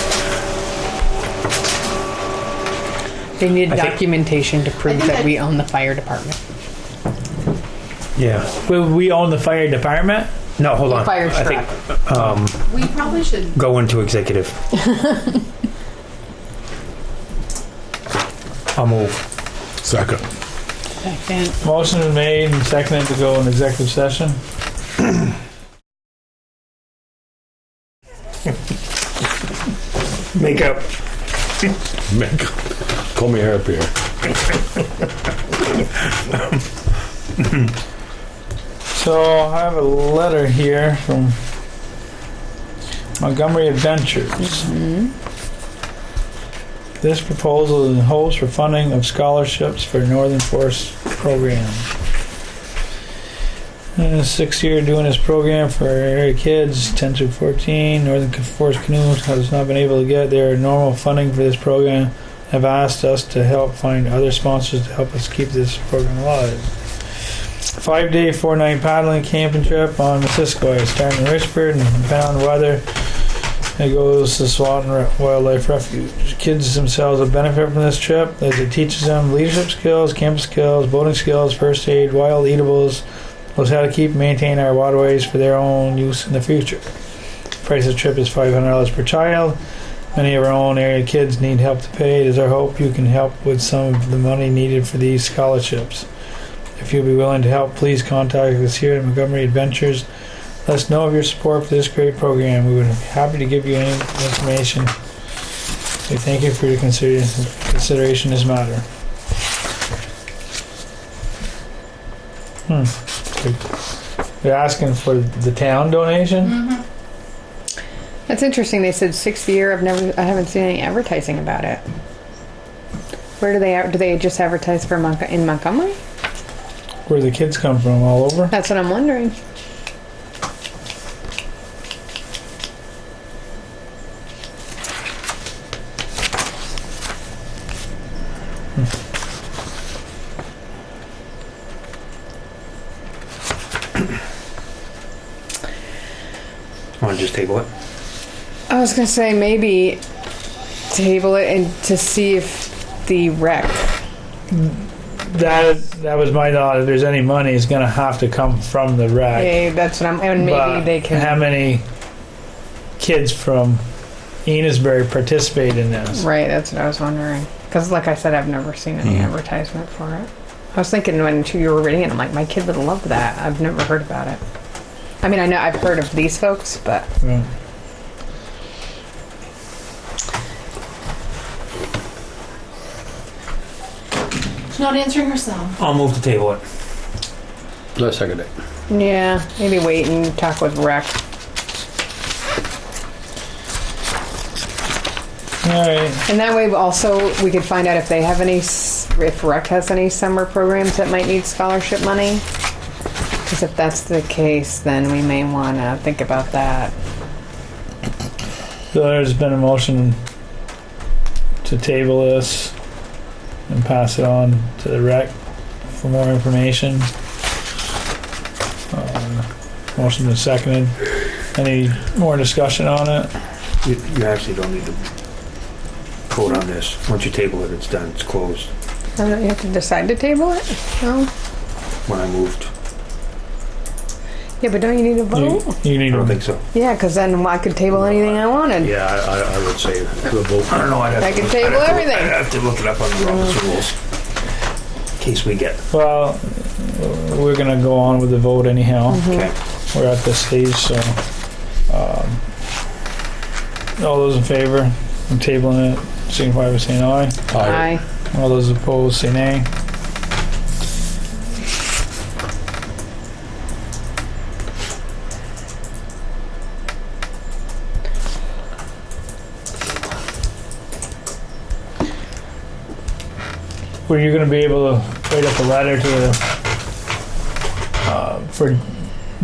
They need I think- documentation to prove think that that- we own the fire department. Yeah. Will we own the fire department? No, hold on. Fire I think We probably should, go into executive. I'll move. Second. Second. Motion been made and seconded to go in executive session. Makeup. Call me Hair Pierre. So I have a letter here from Montgomery Adventures. This proposal is in hopes for funding of scholarships for Northern Force program. 6th year doing this program for area kids 10 through 14. Northern Forest Canoe has not been able to get their normal funding for this program. Have asked us to help find other sponsors to help us keep this program alive. 5-day, 4-night paddling camping trip on Missisquoi, starting in Richford and depending on the weather. It goes to Swanton Wildlife Refuge. Kids themselves will benefit from this trip as it teaches them leadership skills, campus skills, boating skills, first aid, wild eatables, knows how to keep and maintain our waterways for their own use in the future. The price of the trip is $500 per child. Many of our own area kids need help to pay. It is our hope you can help with some of the money needed for these scholarships. If you'll be willing to help, please contact us here at Montgomery Adventures. Let us know of your support for this great program. We would be happy to give you any information. We thank you for your consideration in this matter. They're asking for the town donation? Mm-hmm. That's interesting. They said 6th year. I haven't seen any advertising about it. Where do they just advertise for in Montgomery? Where do the kids come from? All over? That's what I'm wondering. Want to just table it? I was gonna say maybe table it and to see if the rec. That was my thought. If there's any money, it's gonna have to come from the rec. Hey, that's what I'm. And maybe But they can. how many kids from Enosburgh participate in this? Right, that's what I was wondering. Because, like I said, I've never seen any advertisement for it. I was thinking when you were reading it, I'm like, my kid would love that. I've never heard about it. I mean, I know I've heard of these folks, but Yeah. She's not answering herself. I'll move to table it. Let's second it. yeah, maybe wait and talk with rec. All right. And that way, also, we could find out if they have any, if rec has any summer programs that might need scholarship money. Because if that's the case, then we may want to think about that. So there's been a motion to table this and pass it on to the rec for more information. Motion is seconded. Any more discussion on it? You actually don't need to vote on this. Once you table it, it's done. It's closed. You have to decide to table it? No? When I moved. Yeah, but don't you need a vote? You need I don't to. think so. Yeah, because then I could table anything I wanted. Yeah, I would say the vote. I don't know. I can table everything. I have to look it up on the Robert's rules. In case we get. Well, we're gonna go on with the vote anyhow. Okay. We're at this stage, so all those in favor of tabling it, signify by saying aye. Aye. All those opposed, say nay. Were you going to be able to write up a letter to the, for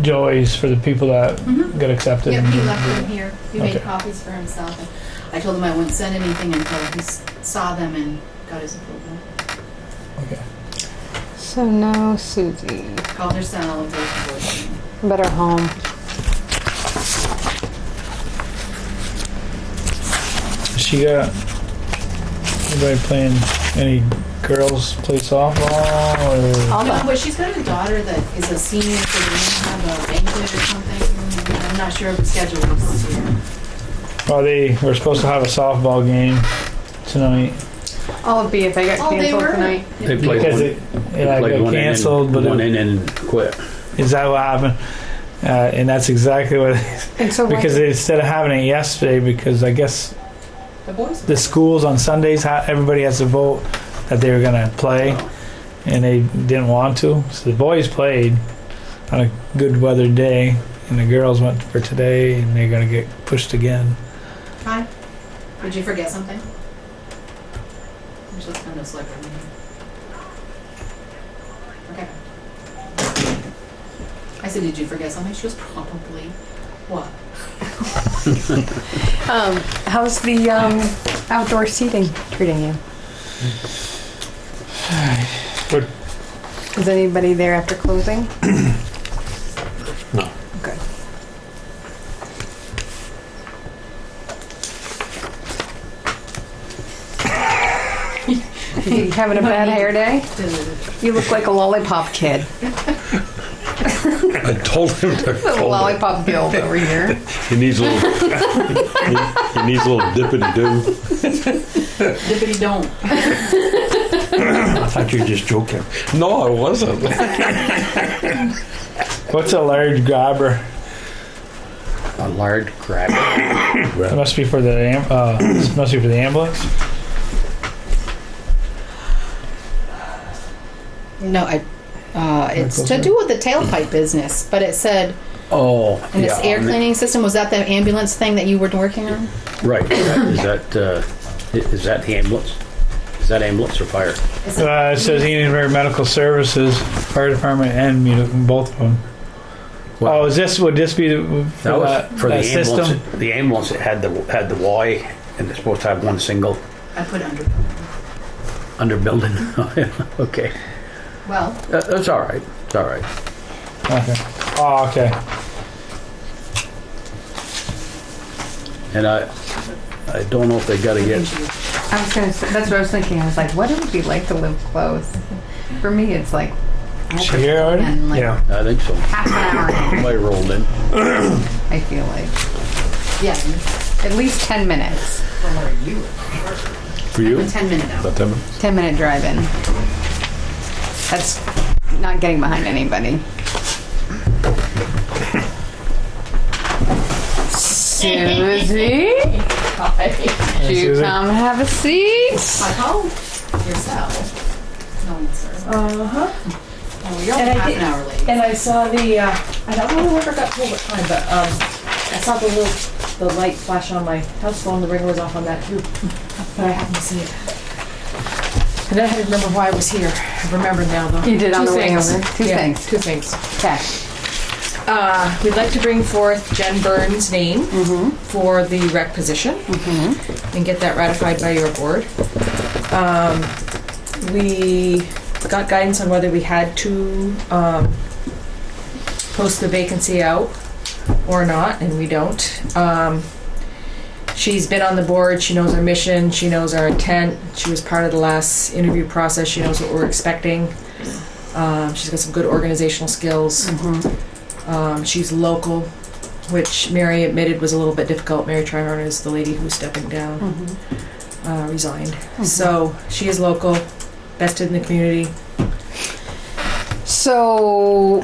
Joey's, for the people that got accepted? Yep, he left them here. He made Okay. copies for himself. And I told him I wouldn't send anything until he saw them and got his approval. Okay. So no Susie. Called her cell and goes to voicemail. Better home. She got anybody playing any girls play softball or? No, but she's got a daughter that is a senior, so they're gonna have a banquet or something. I'm not sure of the schedule this year. Well, they were supposed to have a softball game tonight. I'll be if I got Oh, they canceled were? tonight. They played Because one. it got Played one canceled, but one in and quit. is that what happened? And that's exactly what. And so Because instead of having it yesterday, because I guess The boys. the schools on Sundays, everybody has to vote that they were gonna play, and they didn't want to. So the boys played on a good weather day, and the girls went for today, and they're gonna get pushed again. Hi. Did you forget something? I'm just kind of slippery. Okay. I said, did you forget something? She goes, probably. What? How's the outdoor seating treating you? Good. Is anybody there after closing? No. Okay. You having a bad hair day? You look like a lollipop kid. I told him to The lollipop guild over here. He needs a little, he needs a little dippity do. Dippity don't. I thought you were just joking. No, I wasn't. What's a large grabber? A large grab. It must be for the ambulance. No, it's to do with the tailpipe business, but it said, Oh, and it's yeah, air on the- cleaning system. Was that the ambulance thing that you were working on? Right. Is that the ambulance? Is that ambulance or fire? It says Enosburgh Medical Services, Fire Department, and both of them. Well, Would this be that was for the that ambulance. system? The ambulance it had the Y, and they're supposed to have one single I put under building. Okay, Well, that's all right. It's all right. Okay. Oh, okay. And I don't know if they got to get. I was gonna say, that's what I was thinking. I was like, what it would be like to live close? For me, it's like She here already? And like Yeah. I think so. half an hour. Somebody rolled in. I feel like yeah, at least 10 minutes. For you? a 10-minute out. About 10 minutes? 10-minute drive-in. That's not getting behind anybody. Susie, you Susie. come have a seat. I called yourself. No answer. Oh, you're only And I half did- an hour late. And I saw the, I don't know whoever got told what time, but I saw the light flash on my house phone. The ringer was off on that too, but I happened to see it. And then I had to remember why I was here. I remember now though. You did on Two the way things. over. Two Yeah, things. Two things. Okay. We'd like to bring forth Jen Burns' name for the rec position and get that ratified by your board. We got guidance on whether we had to post the vacancy out or not, and we don't. She's been on the board, she knows our mission, she knows our intent, she was part of the last interview process, she knows what we're expecting. She's got some good organizational skills. She's local, which Mary admitted was a little bit difficult. Mary Trihorn is the lady who's stepping down, resigned. So she is local, vested in the community. So,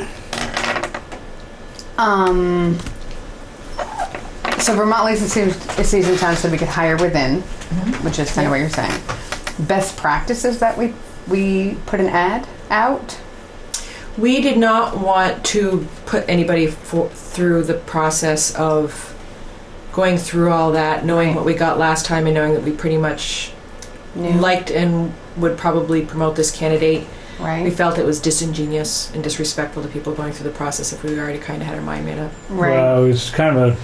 so Vermont Leasing Season Town said we could hire within, which is kind of what you're saying. Best practices that we put an ad out. We did not want to put anybody through the process of going through all that, knowing what we got last time and knowing that we pretty much liked and would probably promote this candidate. We Right. felt it was disingenuous and disrespectful to people going through the process if we already kind of had our mind made up. Right. Well, it was kind of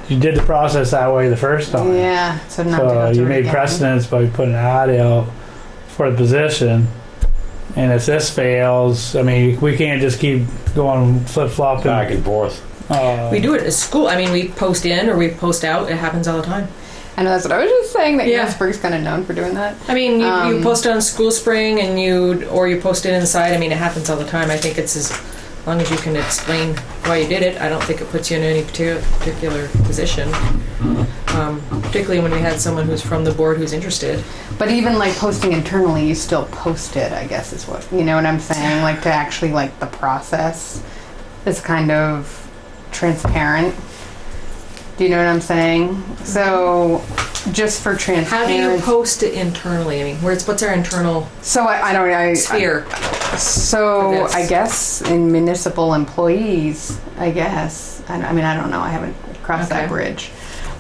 you did the process that way the first time. Yeah. So not to So go you through it made again. precedence by putting an ad out for the position. And if this fails, I mean, we can't just keep going flip-flopping. Back and forth. We do it at school. I mean, we post in or we post out. It happens all the time. I know that's what I was just saying. That Yeah. Enosburgh's kind of known for doing that. I mean, you Um, post on School Spring and you post it inside. I mean, it happens all the time. I think it's as long as you can explain why you did it. I don't think it puts you in any particular position. Particularly when we had someone who's from the board who's interested. But even like posting internally, you still post it, I guess is what, you know what I'm saying? Like to actually like the process is kind of transparent. Do you know what I'm saying? So just for How do you transparency. post it internally? I mean, what's our internal So I don't know. sphere? So for this? I guess in municipal employees, I guess. I mean, I don't know. I haven't crossed that Okay. bridge.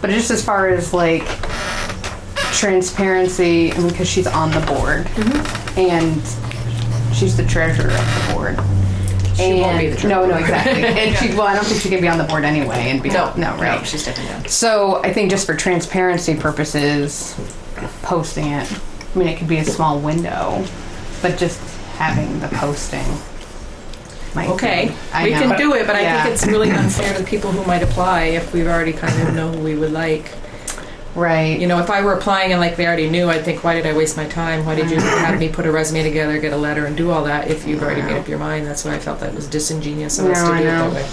But just as far as like transparency, I mean, because she's on the board and she's the treasurer of the board. She won't be the no, treasurer. exactly. And she, well, I don't think she can be on the board anyway. And be, no, right. No, she's stepping down. So I think just for transparency purposes, posting it. I mean, it could be a small window, but just having the posting. Might Okay, be, I we know. can do it, but I Yeah. think it's really unfair to the people who might apply if we've already kind of know who we would like. Right. You know, if I were applying and like they already knew, I'd think, why did I waste my time? Why did you have me put a resume together, get a letter, and do all that if you've already made up your mind? That's why I felt that was disingenuous of us No, to I do it know. that way.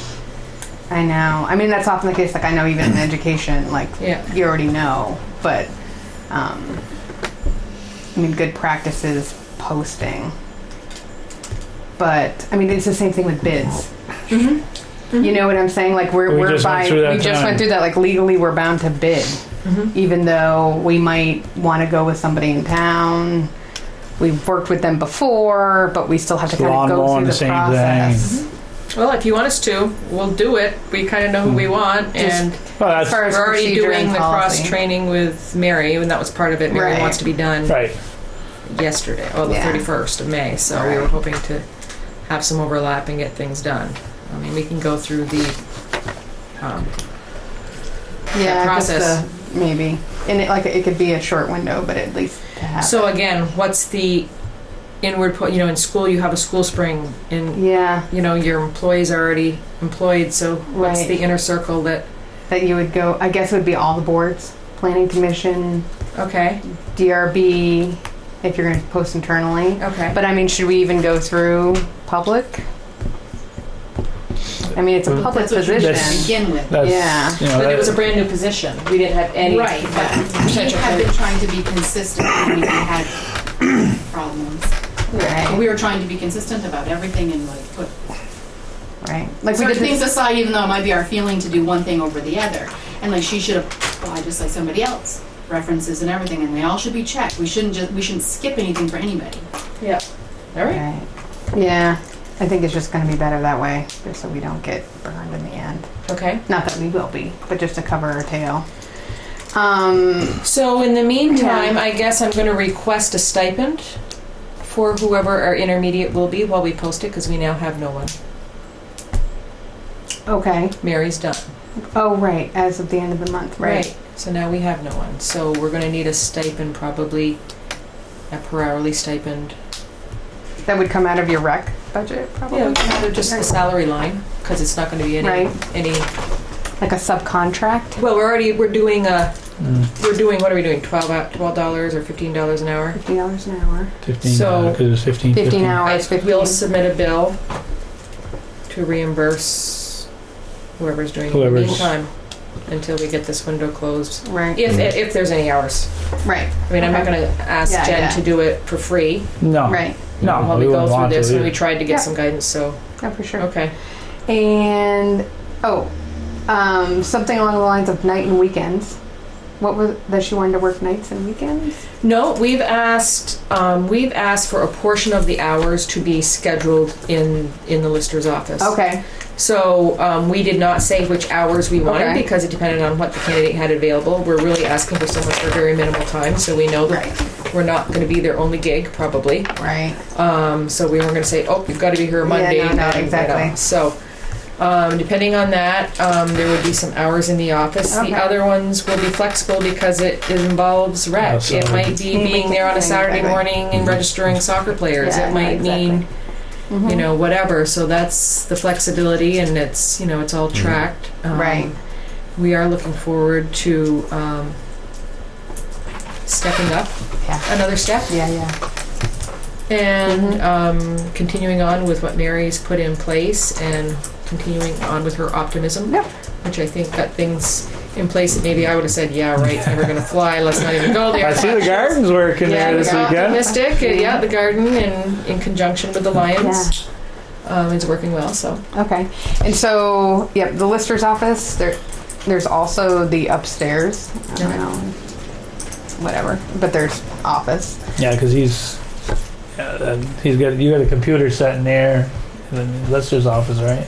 I know. I mean, that's often the case. Like, I know even in education, like, Yeah. you already know. But, I mean, good practice is posting. But, I mean, it's the same thing with bids. You know what I'm saying? Like, We we're just went by, through that we just time. went through that. Like, legally, we're bound to bid. Even though we might want to go with somebody in town. We've worked with them before, but we still have to It's kind of lawn go mowing, through the the same process. Well, if you want us to, we'll do it. We kind of know who we want, and Well, As far that's as we're already procedure doing and the policy. cross training with Mary, and that was part of it. Mary Right. wants to be done right. yesterday, the Yeah. 31st of May. So we Right. were hoping to have some overlap and get things done. I mean, we can go through the Yeah, process. just maybe. And it could be a short window, but at least to have So it. again, what's the inward put? You know, in school you have a school spring, and Yeah, you know your employees are already employed. So what's Right. the inner circle that? that you would go, I guess it would be all the boards, planning commission, Okay, DRB, if you're going to post internally. okay. But I mean, should we even go through public? I mean, it's a Well, public That's what you That's- position. begin with. That's, Yeah. You know, But it that- was a brand new position. We didn't have any Right, but we potential have been candidates. trying to be consistent when we had problems. Right. We were trying to be consistent about everything and like put Right. Like we certain did things this, aside, even though it might be our feeling to do one thing over the other. And like she should apply just like somebody else, references and everything, and they all should be checked. We shouldn't skip anything for anybody. Yeah. All right. right. Yeah. I think it's just going to be better that way, just so we don't get burned in the end. Okay. Not that we will be, but just to cover our tail. So in the meantime, I guess I'm going to request a stipend for whoever our intermediate will be while we post it, because we now have no one. Okay. Mary's done. Oh, right. As of the end of the month, right? So now we have no one. So we're going to need a stipend, probably a per hourly stipend. That would come out of your rec budget, probably. Yeah, out of just the Right. salary line, because it's not going to be any Right. any. Like a subcontract. Well, we're doing a. Mm. What are we doing? $12 or $15 an hour? $50 an hour. 15, So- because it was 15, 15 I hours. 15. will submit a bill to reimburse whoever's doing it in the Whoever's- meantime until we get this window closed. Right. If there's any hours. Right. I mean, I'm not Okay. going to ask Yeah, Jen yeah. to do it for free No. Right. No, while we go wouldn't through want this, to and we either. tried to get Yeah. some guidance. So Oh, for sure. okay. And something along the lines of night and weekends. What was that? She wanted to work nights and weekends. No, we've asked for a portion of the hours to be scheduled in the lister's office. Okay. So we did not say which hours we wanted Okay. because it depended on what the candidate had available. We're really asking for someone for very minimal time, so we know that Right. we're not going to be their only gig, probably. Right. So we weren't going to say, oh, you've got to be here Monday. no, and, exactly. So depending on that, there would be some hours in the office. Okay. The other ones will be flexible because it involves rec. Oh, so- It might be being there on a Saturday Exactly. morning and registering soccer players. Yeah, It might mean Mhm. you know, whatever. So that's the flexibility, and it's, you know, it's all tracked. Right. We are looking forward to stepping up Yeah. another step Yeah. Yeah. and continuing on with what Mary's put in place and continuing on with her optimism, Yep. which I think got things in place that maybe I would have said, yeah, right, it's never going to fly. Let's not even go there. I see the garden's working Yeah, there this we're weekend. optimistic. Yeah, the garden in conjunction with the Lions is working well. So Okay. And so, yep, the lister's office. There's also the upstairs. I don't know. Whatever. But there's office. Yeah, because you got a computer set in there, in the Lister's office, right?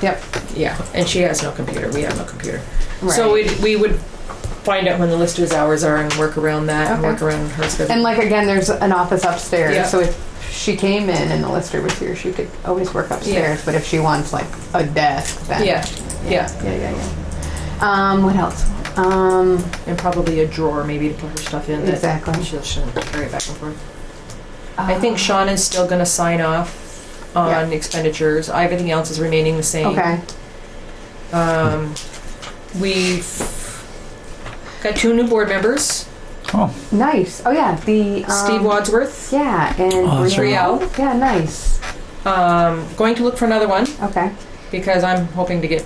Yep. yeah, and she has no computer. We have no computer. Right. So we would find out when the lister's hours are and work around that and Okay. work around her schedule. And like again, there's an office upstairs, Yeah. so if she came in and the lister was here, she could always work upstairs. But if she wants like a desk, then yeah. yeah. What else? And probably a drawer maybe to put her stuff in. that Exactly. She shouldn't carry it back and forth. I think Shauna's still going to sign off on expenditures. Everything else is remaining the same. Okay. We've got 2 new board members. Oh, Nice. Oh yeah, the Steve Wadsworth. Yeah, and that's right. Yeah, nice. Going to look for another one Okay. because I'm hoping to get.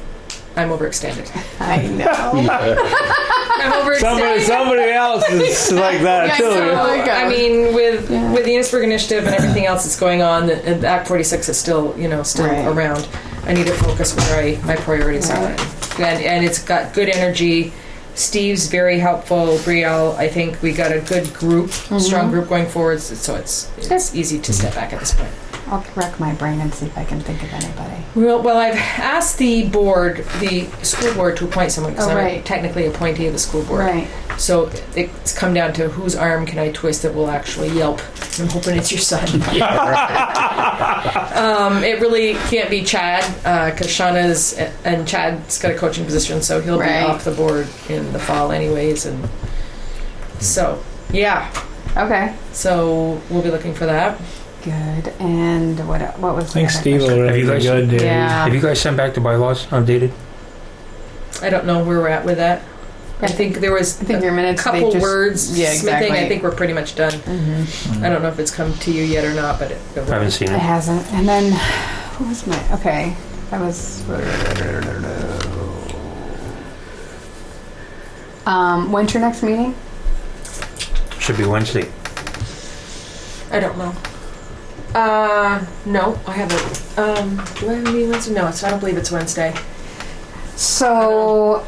I'm overextended. I know. I'm overextended. somebody else is like that Yeah, too. so- I mean, with Yeah. the Enosburgh initiative and everything else that's going on, and Act 46 is still Right. around. I need to focus where my priorities are, and it's got good energy. Steve's very helpful. Brielle, I think we got a good group, strong group going forward. So it's easy to step back at this point. I'll rack my brain and see if I can think of anybody. Well, I've asked the school board, to appoint someone because Oh, I'm right. technically appointee of the school board. Right. So it's come down to whose arm can I twist that will actually yelp. I'm hoping it's your son. It really can't be Chad because Shauna's and Chad's got a coaching position, so he'll Right. be off the board in the fall anyways. And so, yeah. Okay. So we'll be looking for that. Good. And what was? I think the other Steve question? will Have you really be guys- good there. Yeah. Have you guys sent back the bylaws updated? I don't know where we're at with that. I think there was I think your a minutes. they couple just- words Yeah, smithing. exactly. I think we're pretty much done. I don't know if it's come to you yet or not, but I haven't seen It it. hasn't. And then, what was my? Okay, that was. When's your next meeting? Should be Wednesday. I don't know. No, I haven't. Do I have a meeting Wednesday? No, I don't believe it's Wednesday. So,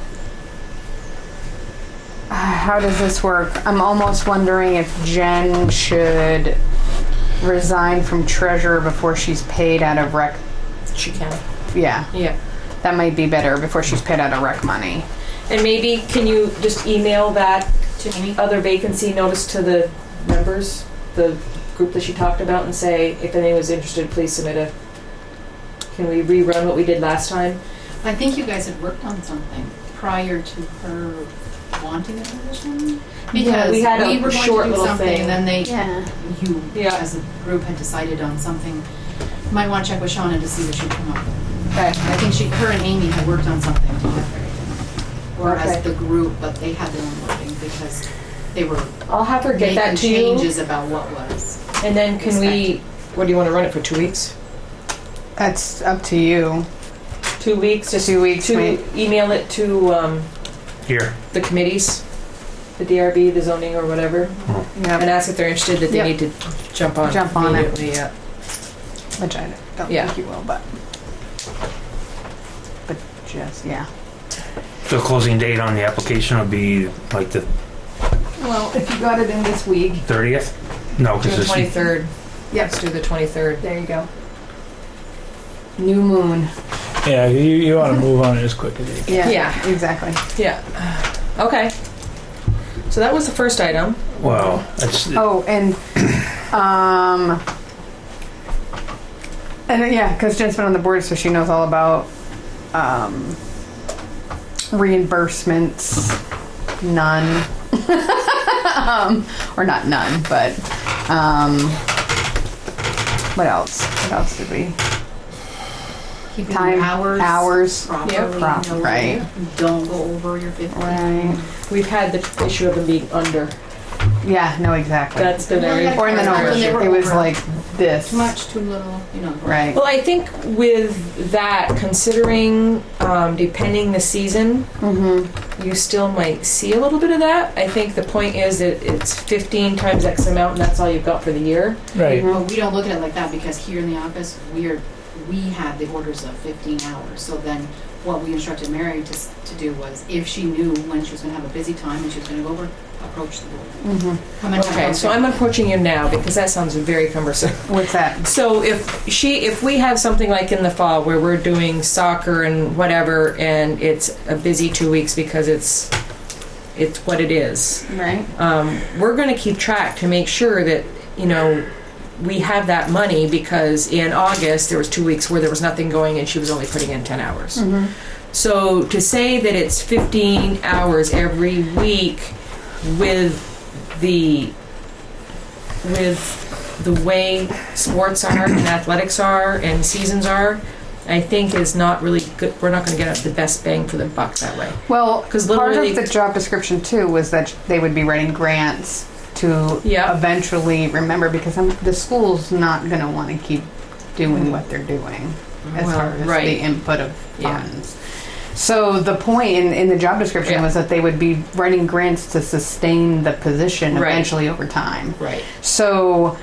how does this work? I'm almost wondering if Jen should resign from treasurer before she's paid out of rec. She can. Yeah, Yeah. that might be better before she's paid out of rec money. And maybe can you just email that To me? other vacancy notice to the members, the group that she talked about, and say if anyone was interested, please submit a. Can we rerun what we did last time? I think you guys had worked on something prior to her wanting a position. Because we had a were going short to do little something thing. and then Yeah. you Yeah. as a group had decided on something. You might want to check with Shauna to see what she'd come up with. Okay. I think her and Amy had worked on something together. Or Okay. as the group, but they had their own wording because they were I'll have her get making that to you. changes about what was. And then can we? What do you want to run it for? 2 weeks? That's up to you. 2 weeks. Just 2 weeks, to mate. email it to Here. the committees, the DRB, the zoning, or whatever, and Yep. ask if they're interested. That they Yep. need to jump on. Jump on it. immediately. Yeah. Which I don't Yeah. think you will, but just yeah. The closing date on the application would be like the Well, if you got it in this week, 30th? No, Do because the this 23rd. Yep. Let's do the 23rd. there you go. New moon. Yeah, you want to move on it as quick as you can. Yeah. Yeah. Exactly. Yeah. Okay. So that was the first item. well, that's Oh, and yeah, because Jen's been on the board, so she knows all about reimbursements. None, or not none, but what else? What else did we? Keeping Time, your hours properly. Yep. You know, Right. Don't go over your 15. Right. We've had the issue of them being under. Yeah. No. Exactly. That's been Well, very. yeah. or in the When they were it was over. like this. Too much, too little, you know. Right. Well, I think with that, considering depending the season, you still might see a little bit of that. I think the point is that it's 15 times X amount, and that's all you've got for the year. Right. Well, we don't look at it like that because here in the office, we had the orders of 15 hours. So then what we instructed Mary to do was if she knew when she was going to have a busy time and she was going to go over, approach the board. Come and Okay, so I'm approaching you now because that sounds very cumbersome. What's that? So if we have something like in the fall where we're doing soccer and whatever, and it's a busy 2 weeks because it's it's what it is. Right. We're going to keep track to make sure that, we have that money, because in August there was 2 weeks where there was nothing going and she was only putting in 10 hours. So to say that it's 15 hours every week with the way sports are and athletics are and seasons are, I think is not really good. We're not going to get the best bang for the buck that way. Well, 'Cause part literally- of the job description too was that they would be writing grants to eventually remember, because the school's not going to want to keep doing what they're doing as Well, far as right. the input of funds. So the point in the job description was that they would be writing grants to sustain the position Right. eventually over time. Right. So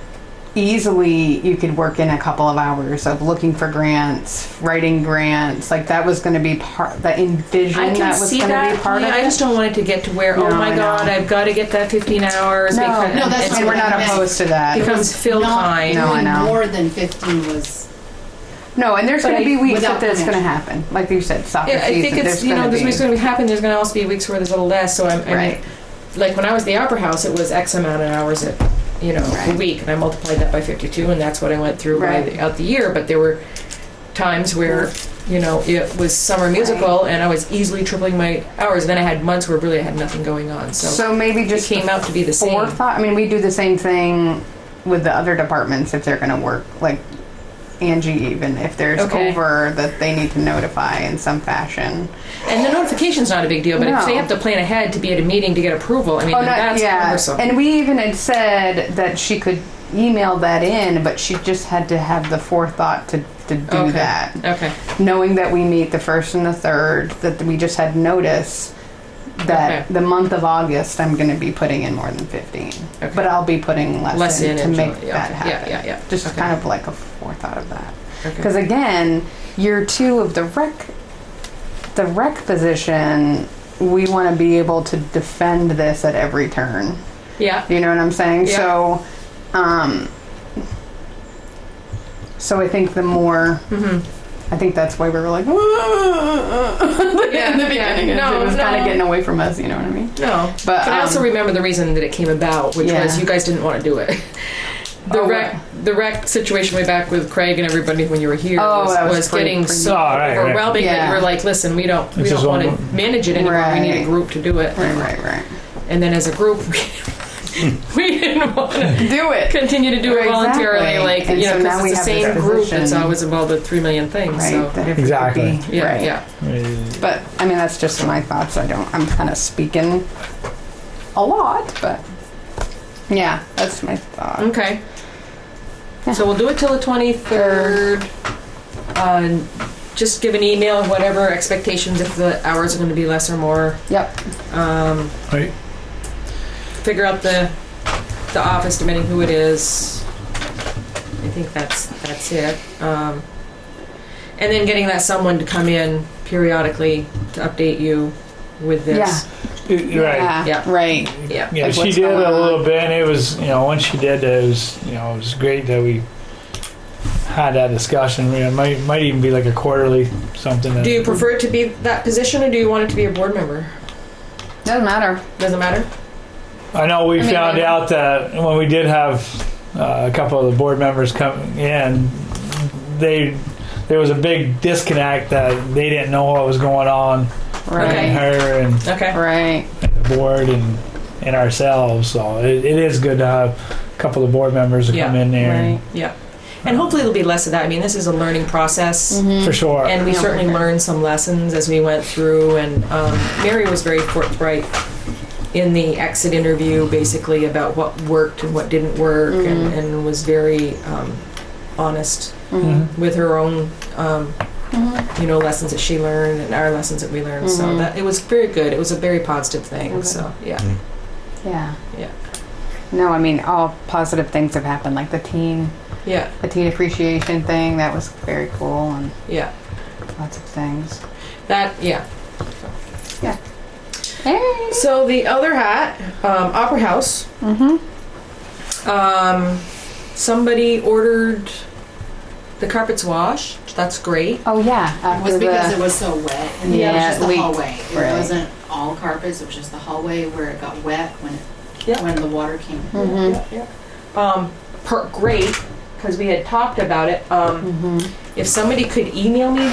easily you could work in a couple of hours of looking for grants, writing grants. Like that was going to be part, the envision I can that was see going to that. be part of I it. just don't want it to get to where, No, oh my I know. God, I've got to get that 15 hours. No, because, no, that's it's- and we're not opposed to that. becomes fill time. No, I know. More than 15 was. No, and there's But going to be weeks without that that's going to connection. happen. Like you said, soccer Yeah, I season. think it's, there's gonna there's be. weeks going to happen. There's going to also be weeks where there's a little less. So I mean, Right. like when I was at the Opera House, it was X amount of hours a week, and I multiplied that by 52, and that's what I went through out the year. But there were times where, it was summer musical, and I was easily tripling my hours. And then I had months where really I had nothing going on. So maybe just it came out to be the same. forethought. I mean, we do the same thing with the other departments if they're going to work. Like Angie, even if there's over that they need to notify in some fashion. And the notification's not a big deal, but if No. they have to plan ahead to be at a meeting to get approval, I mean, that's cumbersome. And we even had said that she could email that in, but she just had to have the forethought to do that. Okay. Knowing that we meet the 1st and the 3rd, that we just had notice that the month of August I'm going to be putting in more than 15. Okay. But I'll be putting less in to and make July, that okay. happen. Yeah. Just Okay. kind of like a forethought of that. Okay. Because again, year 2 of the rec position, we want to be able to defend this at every turn. Yeah. You know what I'm saying? Yeah. So I think the more, I think that's why we were like, in the beginning. It was kind of getting away from us, you know what I mean? No. But I also remember the reason that it came about, which was you guys didn't want to do it. The rec situation way back with Craig and everybody when you were here was getting so overwhelming that you were like, listen, we don't want to manage it anymore. We need a group to do it. Right. And then as a group, we didn't want to do it. Continue to do it voluntarily, like and so now because we it's the have same this group position. that's always involved with 3 million things. So Exactly. yeah. But I mean, that's just my thoughts. I'm kind of speaking a lot, but yeah, that's my thought. Okay. So we'll do it till the 23rd. Just give an email of whatever expectations if the hours are going to be less or more. Yep. Right. Figure out the office depending who it is. I think that's it. And then getting that someone to come in periodically to update you with this. Right. Yeah. Right. Yeah. Yeah, Like she what's did going a little on. bit, and it was, once she did that, it was great that we had that discussion. It might even be like a quarterly something. Do you prefer it to be that position, or do you want it to be a board member? Doesn't matter. Doesn't matter. I know we found out that when we did have a couple of the board members come in, there was a big disconnect that they didn't know what was going on between her and the board and ourselves. So it is good to have a couple of board members to come in there. Yeah. And hopefully there'll be less of that. I mean, this is a learning process. For sure. And we certainly learned some lessons as we went through. And Mary was very forthright in the exit interview, basically, about what worked and what didn't work, and was very honest with her own, lessons that she learned and our lessons that we learned. So that it was very good. It was a very positive thing. So, yeah. Yeah. Yeah. No, I mean, all positive things have happened, like the teen appreciation thing. That was very cool, and lots of things. Yeah. Hey. So the other hat, Opera House. Somebody ordered the carpets washed. That's great. Oh yeah. It was because it was so wet. And it was just the hallway. It wasn't all carpets, it was just the hallway where it got wet when Yeah. when the water came. Great, because we had talked about it. If somebody could email me,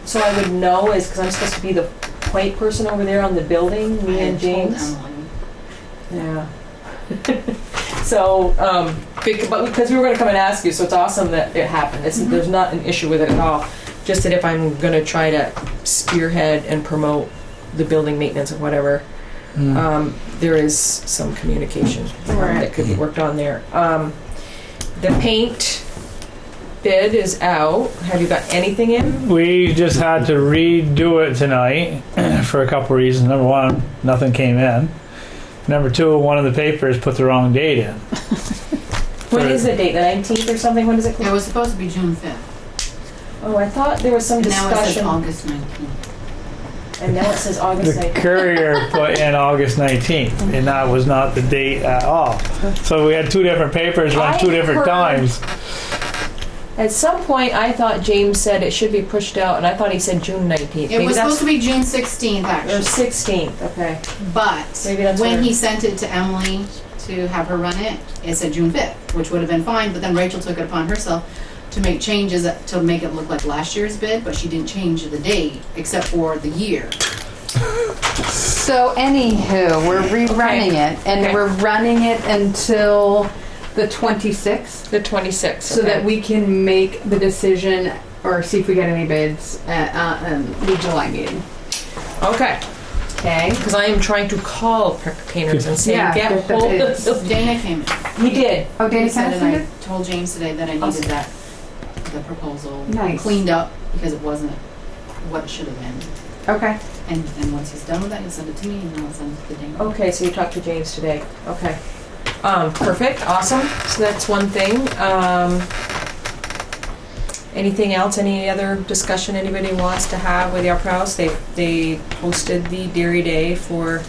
so I would know, is because I'm supposed to be the point person over there on the building, me and James. Yeah. So, because we were going to come and ask you, so it's awesome that it happened. There's not an issue with it at all. Just that if I'm going to try to spearhead and promote the building maintenance or whatever, there is some communication that could be worked on there. The paint bid is out. Have you got anything in? We just had to redo it tonight for a couple reasons. Number one, nothing came in. Number two, one of the papers put the wrong date in. When is the date? The 19th or something? When is it? It was supposed to be June 5th. Oh, I thought there was some And now it says discussion. August 19th. And now it says August The 19th. courier put in August 19th, and that was not the date at all. So we had two different papers run two different times. At some point, I thought James said it should be pushed out, and I thought he said June 19th. It was supposed to be June 16th, Or actually. 16th, okay. But Maybe that's when where- he sent it to Emily to have her run it, it said June 5th, which would have been fine, but then Rachel took it upon herself to make changes to make it look like last year's bid, but she didn't change the date except for the year. So anywho, we're rerunning it, and Okay. we're running it until the 26th, The 26th. so that we can make the decision or see if we get any bids at the July meeting. Okay. Okay. Because I am trying to call painters and say, Yeah, get get the hold of bids. the... Dana came in. He did. Oh, Dana He said, and Kennison I told James today that I needed the proposal Nice. cleaned up because it wasn't what it should have been. Okay. And then once he's done with that, he'll send it to me and then I'll send it to Dana. Okay, so you talked to James today. Okay. Perfect. Awesome. So that's one thing. Anything else? Any other discussion anybody wants to have with the Opera House? They hosted the Dairy Day for...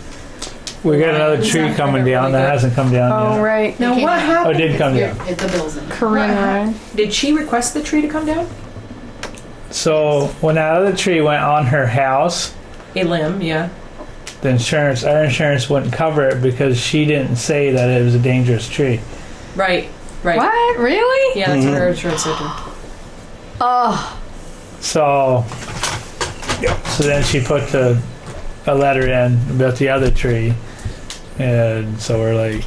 We got another tree coming down that hasn't come down Oh, yet. right. Now, came what out. Oh, happened? it did come down. The bill's in. Corinne Ryan. Did she request the tree to come down? So when that other tree went on her house, A limb, yeah. our insurance wouldn't cover it because she didn't say that it was a dangerous tree. Right. What? Really? Yeah, that's what her insurance said. Oh. So then she put a letter in about the other tree, and so we're like,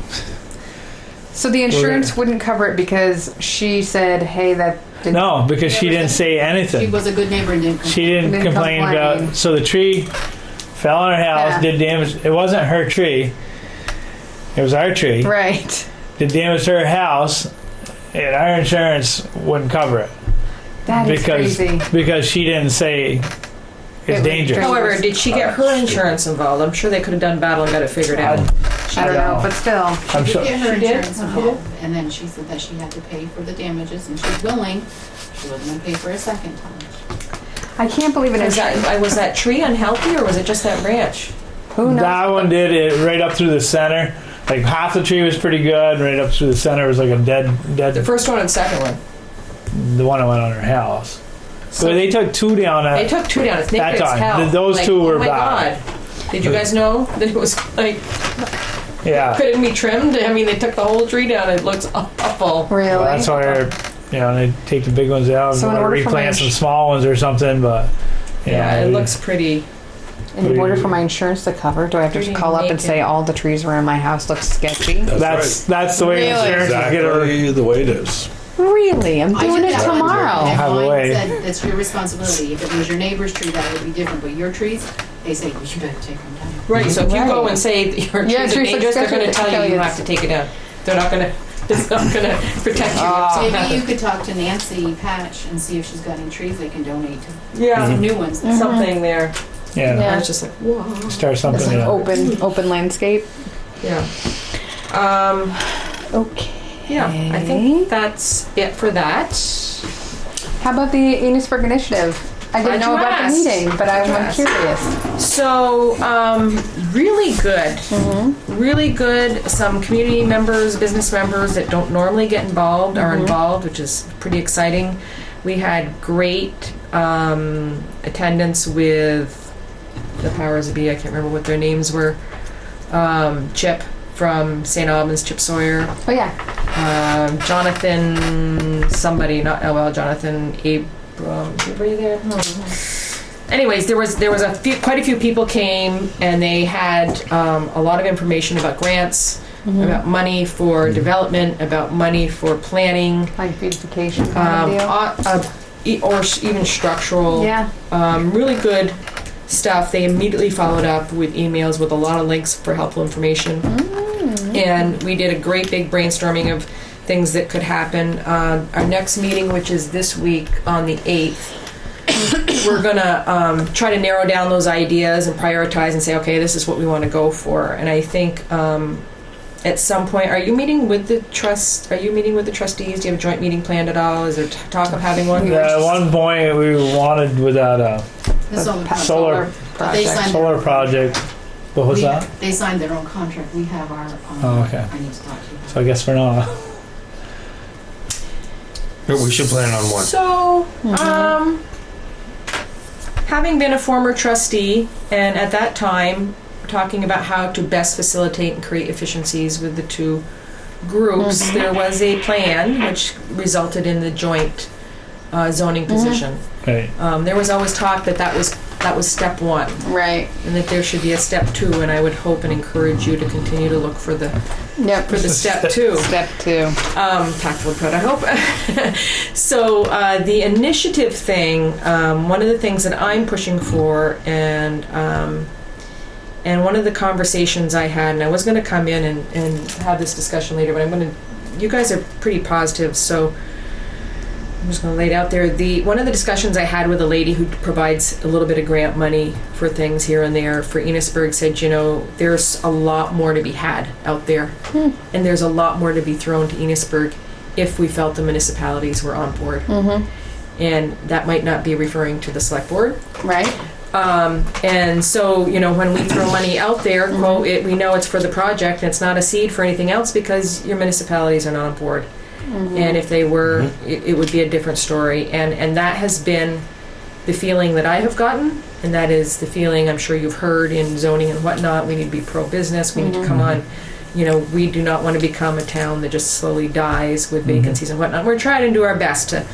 So the insurance wouldn't cover it because she said, "Hey, that didn't." no, because she didn't say She anything. was a good neighbor and didn't complain. She didn't Didn't complain complain. about. So the tree fell on her house, Yeah. did damage. It wasn't her tree. It was our tree. Right. Did damage to her house, and our insurance wouldn't cover it That is crazy. because she didn't say It it's was dangerous. dangerous. However, did she get her insurance involved? I'm sure they could have done battle and got it figured out. I don't know, but still. I'm She sure. did get her She did? insurance She involved, and then she said that she had to pay for the damages, and she's willing. She wasn't going to pay for a second time. I can't believe it. Was that tree unhealthy or was it just that branch? Who knows? That one did it right up through the center. Like half the tree was pretty good. Right up through the center was like a dead. The first one and second one. The one that went on her house. So they took two down. They took two down. It's that naked as time. hell. Those Like, two were oh my bad. God. Did you guys know that it was like Yeah. couldn't be trimmed? I mean, they took the whole tree down. It looks awful. Really? Well, that's why they take the big ones out So in and order for replant my some small ones or something. But Yeah, it looks pretty. In order for my insurance to cover, do I have to Pretty call up and naked. say all the trees around my house look sketchy? That's the way Really? insurance is gonna Exactly the way it is. Really? I'm I doing did it that one time, tomorrow. and Have a mine way. said that's your responsibility. If it was your neighbor's tree, that would be different. But your trees, they say, well, you better take them down. Right. So if you go Right. and say that your Yeah, trees are trees look dangerous, they're going to sketchy. tell you you Tell you have to take it down. They're not going to. It's not going to protect you. if something Maybe you happens. could talk to Nancy Patch and see if she's got any trees they can donate to. Yeah. Some new ones. Something there. Yeah. I was just like, whoa. Start something. It's an Yeah. open landscape. Yeah. Okay. Yeah. I think that's it for that. How about the Enosburgh Initiative? I didn't Glad know you about the asked. meeting, but I'm Glad you curious. So, really good. Really good. Some community members, business members that don't normally get involved are involved, which is pretty exciting. We had great attendance with the powers that be. I can't remember what their names were. Chip from St. Albans, Chip Sawyer. Oh yeah. Jonathan, somebody, Jonathan Abram. Were you there? Anyways, there was quite a few people came, and they had a lot of information about grants, about money for development, about money for planning, Like beautification kind of deal. Or even structural. Yeah. Really good stuff. They immediately followed up with emails with a lot of links for helpful information. And we did a great big brainstorming of things that could happen. Our next meeting, which is this week on the 8th, we're going to try to narrow down those ideas and prioritize and say, okay, this is what we want to go for. And I think at some point, are you meeting with the trustees? Do you have a joint meeting planned at all? Is there talk of having one? Yeah, at one point we wanted with that The solar They signed solar project. What was that? They signed their own contract. We have our. Oh, okay. I need to talk to you. So I guess we're not. But we should plan on one. So, having been a former trustee, and at that time talking about how to best facilitate and create efficiencies with the two groups, there was a plan which resulted in the joint zoning position. Right. There was always talk that was step one, Right. and that there should be a step two. And I would hope and encourage you to continue to look for the Yep. step two. Step 2. Tactful approach, I hope. So the initiative thing, one of the things that I'm pushing for, and one of the conversations I had, and I was going to come in and have this discussion later, but you guys are pretty positive, so I'm just going to lay it out there. One of the discussions I had with a lady who provides a little bit of grant money for things here and there for Enosburgh said, there's a lot more to be had out there. And there's a lot more to be thrown to Enosburgh if we felt the municipalities were on board. And that might not be referring to the select board. Right. And so, when we throw money out there, quote, we know it's for the project and it's not a seed for anything else because your municipalities are not on board. And if they were, it would be a different story. And that has been the feeling that I have gotten, and that is the feeling I'm sure you've heard in zoning and whatnot. We need to be pro-business. We need to come on. We do not want to become a town that just slowly dies with vacancies and whatnot. We're trying to do our best to,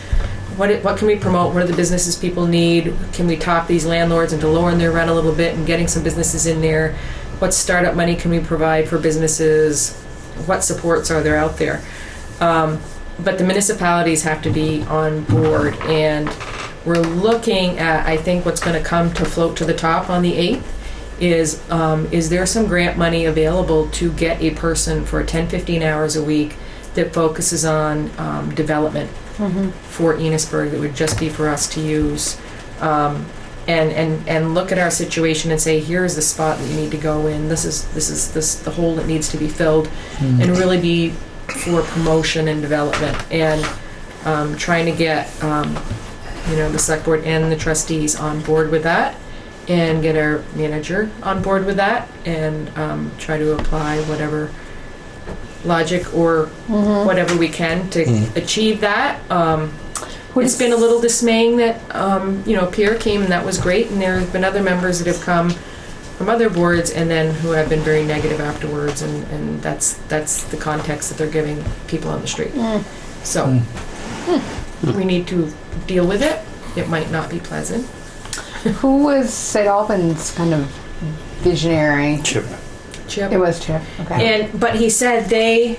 what can we promote? What are the businesses people need? Can we talk these landlords into lowering their rent a little bit and getting some businesses in there? What startup money can we provide for businesses? What supports are there out there? But the municipalities have to be on board, and we're looking at, I think what's going to come to float to the top on the 8th is there some grant money available to get a person for 10-15 hours a week that focuses on development for Enosburgh that would just be for us to use, and look at our situation and say, here's the spot that you need to go in. This is the hole that needs to be filled, and really be for promotion and development, and trying to get the select board and the trustees on board with that, and get our manager on board with that, and try to apply whatever logic or whatever we can to achieve that. It's been a little dismaying that Pierre came, and that was great, and there have been other members that have come from other boards and then who have been very negative afterwards, and that's the context that they're giving people on the street. So we need to deal with it. It might not be pleasant. Who was St. Albans kind of visionary? Chip. It was Chip. Okay. But he said the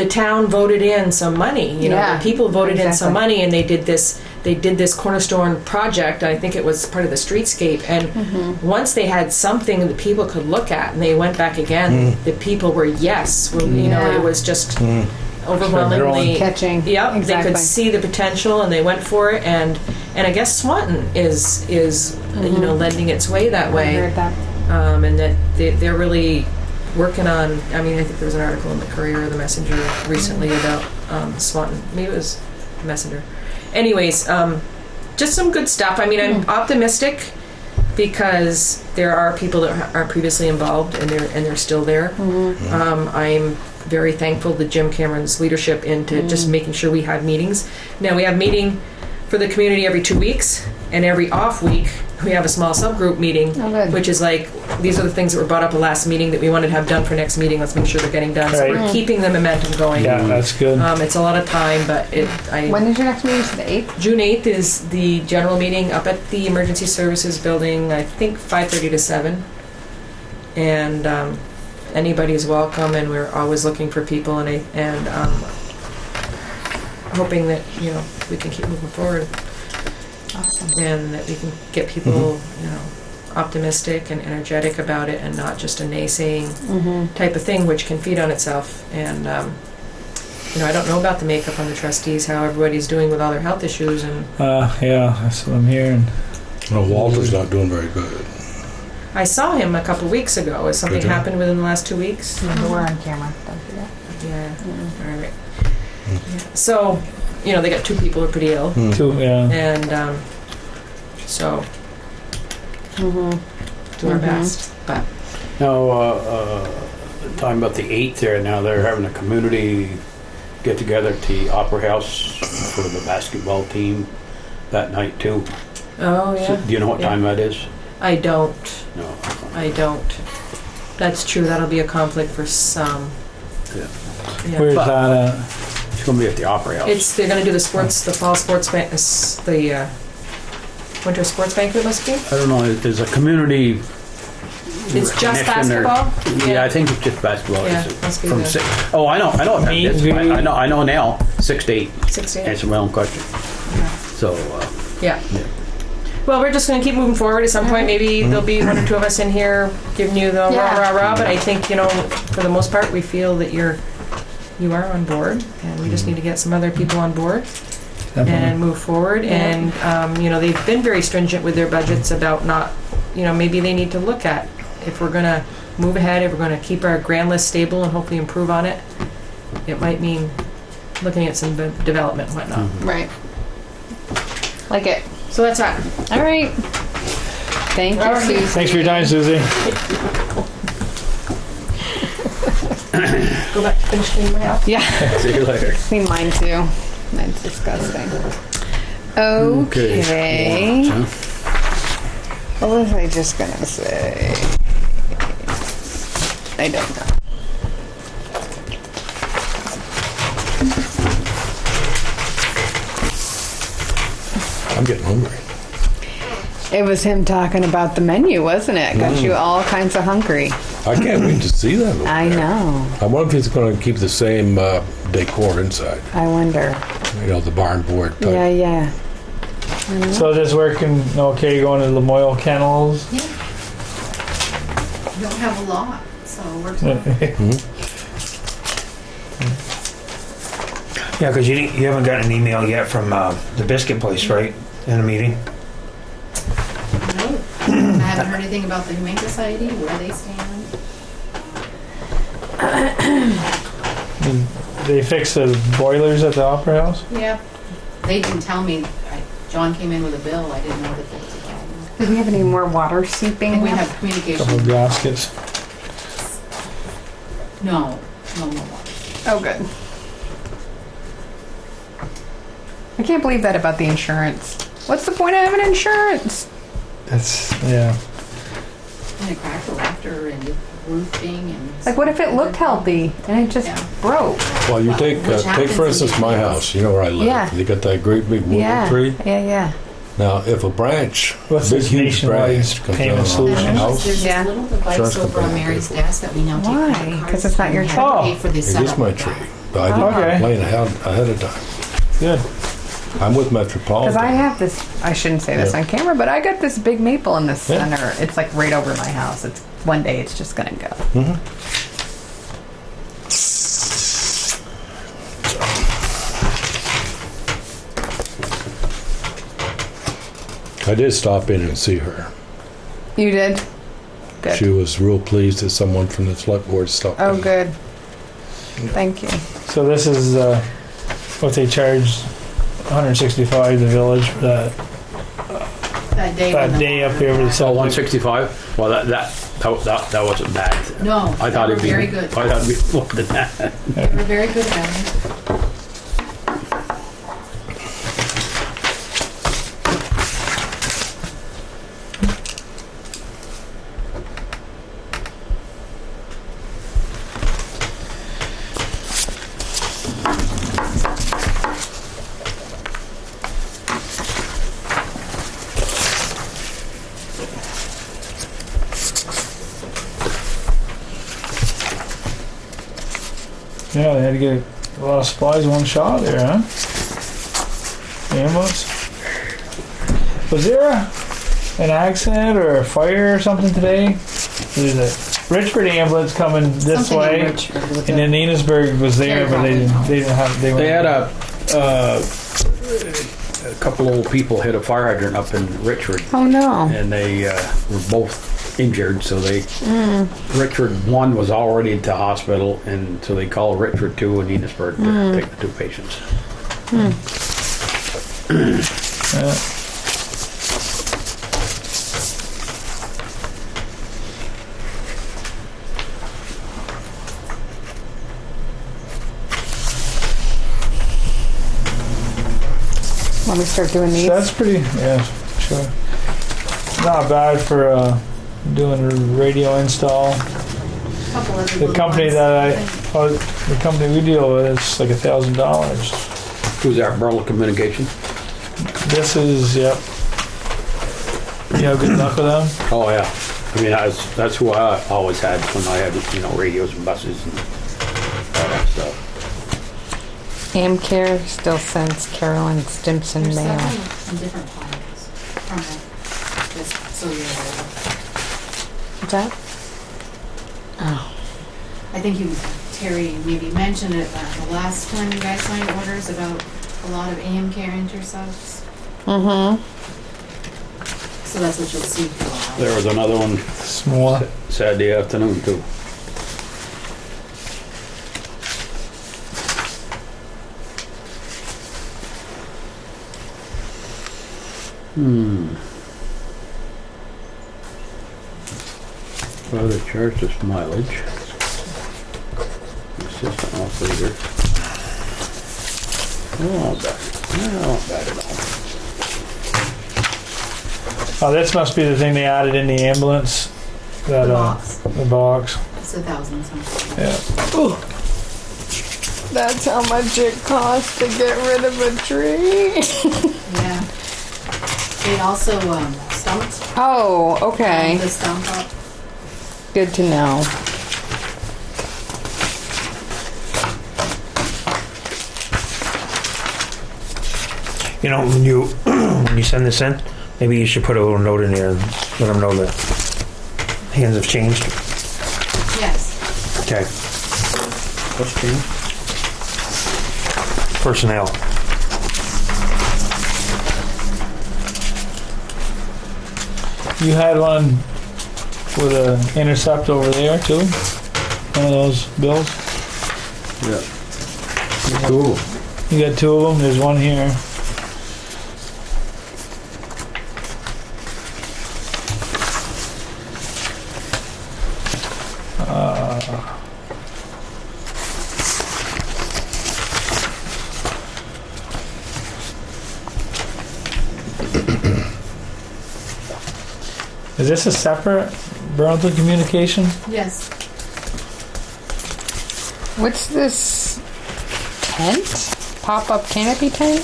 town voted in some money. The people voted in some money, and they did this cornerstone project. I think it was part of the streetscape, and once they had something that people could look at, and they went back again, the people were it was just overwhelmingly catching. Yep, exactly. They could see the potential, and they went for it, and I guess Swanton is lending its way that way. I heard that. And that they're really working on, I think there was an article in the Courier or the Messenger recently about Swanton. Maybe it was Messenger. Anyways, just some good stuff. I'm optimistic because there are people that are previously involved, and they're still there. I'm very thankful to Jim Cameron's leadership into just making sure we have meetings. Now we have meeting for the community every 2 weeks, and every off week we have a small subgroup meeting, Oh, good. which is like, these are the things that were brought up at last meeting that we wanted to have done for next meeting. Let's make sure they're getting done. So Right. we're keeping the momentum going. Yeah, that's good. It's a lot of time, but When is your next meeting? To the 8th? June 8th is the general meeting up at the Emergency Services Building, I think 5:30 to 7. And anybody's welcome, and we're always looking for people, and hoping that, you know, we can keep moving forward. Awesome. And that we can get people, you know, optimistic and energetic about it, and not just a naysaying type of thing, which can feed on itself. And you know, I don't know about the makeup on the trustees, how everybody's doing with all their health issues, and Yeah, that's what I'm hearing. No, Walter's not doing very good. I saw him a couple weeks ago. Has something Did you? happened within the last 2 weeks? We're on camera. Don't forget. Yeah. All right. Yeah. So, you know, they got 2 people who are pretty ill, Too, yeah. and so do our best. But Now, talking about the 8th there, now they're having a community get together at the Opera House for the basketball team that night too. oh So, yeah, do you know what Yeah. time that is? I don't. No. I don't. That's true. That'll be a conflict for some. Yeah. Yeah. Where's But- that at? It's gonna be at the Opera House. They're going to do the fall sports the winter sports banquet must be. I don't know, there's a community. It's just recognition or- basketball. Yeah, I think it's just basketball. Yeah, It's must be from the- six. Oh, I know what time it is. Meet, I know now. 6 to 8. 6 to 8. Answer my own question. So, Yeah. Yeah. Well, we're just going to keep moving forward. At some point, maybe there'll be 1 or 2 of us in here giving you the Yeah. rah rah rah. But I think, you know, for the most part, we feel that you are on board, and we just need to get some other people on board and move forward. And you know, they've been very stringent with their budgets about not, you know, maybe they need to look at if we're going to move ahead, if we're going to keep our grand list stable and hopefully improve on it. It might mean looking at some development and whatnot. Right. Like it. So that's that. All right. Thank you, Alright. Susie. Thanks for your time, Susie. Go back to finish cleaning my house. Yeah. see you later. Clean mine too. Mine's disgusting. Okay. What was I just gonna say? I don't know. I'm getting hungry. It was him talking about the menu, wasn't it? Got you all kinds of hungry. I can't wait to see that over I there. know. I wonder if he's going to keep the same decor inside. I wonder. You know, the barn board type. Yeah, yeah. So just working okay going to Lamoille Kennels? Yeah. You don't have a lot, so it works well. Yeah, because you haven't gotten an email yet from the biscuit place, right? In the meeting? No. I haven't heard anything about the Humane Society, where they stand. They fix the boilers at the Opera House? Yeah. They didn't tell me. John came in with a bill. I didn't know that that's a problem. Do we have any more water I seeping? think we have communication. Couple of gaskets. No more. Oh, good. I can't believe that about the insurance. What's the point of having insurance? That's, yeah. And it cracked after and roofing and. Like, what if it looked healthy and it just Yeah. broke? Well, you take Which happens for instance in my the house. You know where I live. Yeah. You got that great big wood Yeah. tree. Yeah. Now, if a branch, What's big this huge nationwide branch, comes payment down on solution? the house, There's Yeah. this little device Insurance over on company Mary's will pay for it. desk that we now take. Why? credit cards 'Cause it's not your and tree. have to pay for the it is setup my of tree. that. But I did Okay. complain ahead of time. Good. I'm with Metropolitan. Because I have this, I shouldn't say this Yeah. on camera, but I got this big maple in the Yeah. center. It's like right over my house. It's one day it's just gonna go. I did stop in and see her. You did? Good. She was real pleased that someone from the select board stopped Oh, in. good. Thank you. So this is what they charge 165 the village for that That day. when the day up water here with the So cell. 165? Well, that wasn't bad. No, I thought they it'd were be. very good. I thought it'd be more than that. They were very good about it. Yeah, they had to get a lot of supplies in one shot there, huh? Ambulance. Was there an accident or a fire or something today? There's a Richford ambulance coming this Something in way, Richford with and then Enosburgh was there, but they didn't have. They had a couple old people hit a fire hydrant up in Richford, Oh no. and they were both injured. So they Richford 1 was already into hospital, and so they called Richford 2 and Enosburgh to take the 2 patients. Yeah. Let me start doing these. So that's pretty, yeah, sure. Not bad for doing a radio install. Couple of The company that the company we deal with, it's like $1,000. Who's that? Burl Communication? This is, yep. You have good luck with them? Oh yeah. I mean, that's who I always had when I had radios and buses and all that stuff. Amcare still sends Carolyn Stimson There's mail. several different files from it, just so you're aware. What's that? Oh. I think Terry maybe mentioned it the last time you guys signed orders about a lot of AM care intercepts. Mm-hmm. So that's what you'll see for a while. There was another one More. Saturday afternoon too. Well, they charged us mileage. Assistant operator. Not bad at all. Oh, this must be the thing they added in the ambulance. That, The box. The box. It's 1,000 something. Yeah. That's how much it costs to get rid of a tree. Yeah. They also stumped. Oh, okay. The stump up. Good to know. You know, when you send this in, maybe you should put a little note in there and let them know that hands have changed. Yes. Okay. What's changed? Personnel. You had one with an intercept over there too? One of those bills? Yeah. Cool. You got 2 of them, there's one here. Is this a separate Burlington Communication? Yes. What's this tent? Pop-up canopy tent?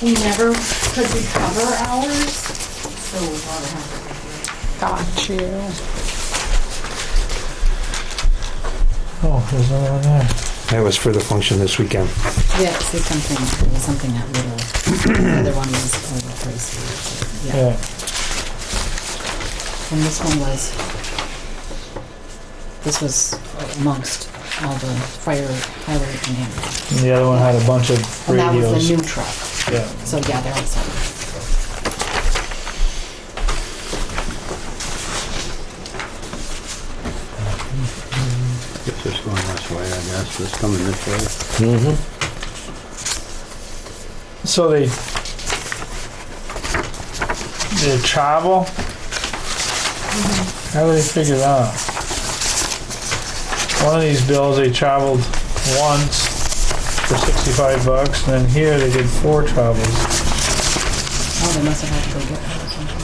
We never, because we cover ours, so we'd rather have it right here. Got you. Oh, there's another one there. That was for the function this weekend. Yeah, see something, it was something that little, the other one was a little pricey. Yeah. Yeah. And this one was amongst all the fire, highway, and ambulance. And the other one had a bunch of And that radios. was the new truck. Yeah. So yeah, they're all separate. Guess this going this way, I guess. This coming this way. Mm-hmm. So they travel? How do they figure that? One of these bills they traveled once for $65, and then here they did 4 travels. Oh, they must have had to go get that or something.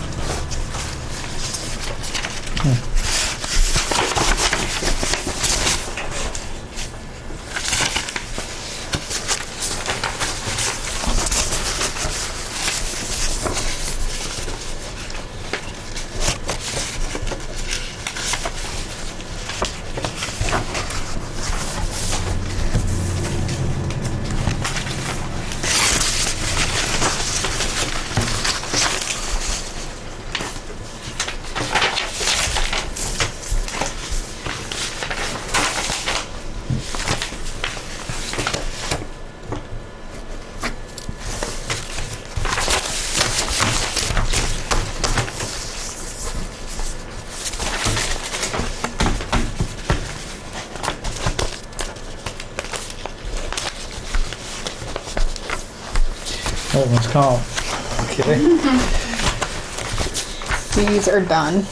Workman's comp. These are done.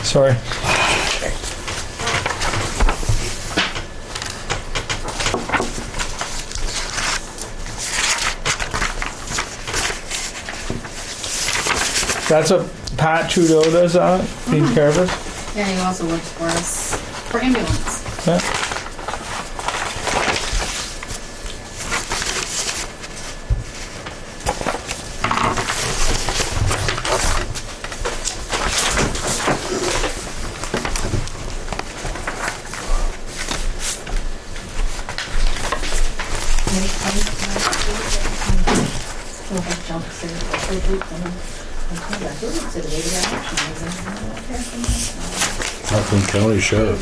Sorry. That's what Pat Trudeau does on it, being careless. Yeah, he also works for us, for ambulance. Yeah. Rockland County Sheriff.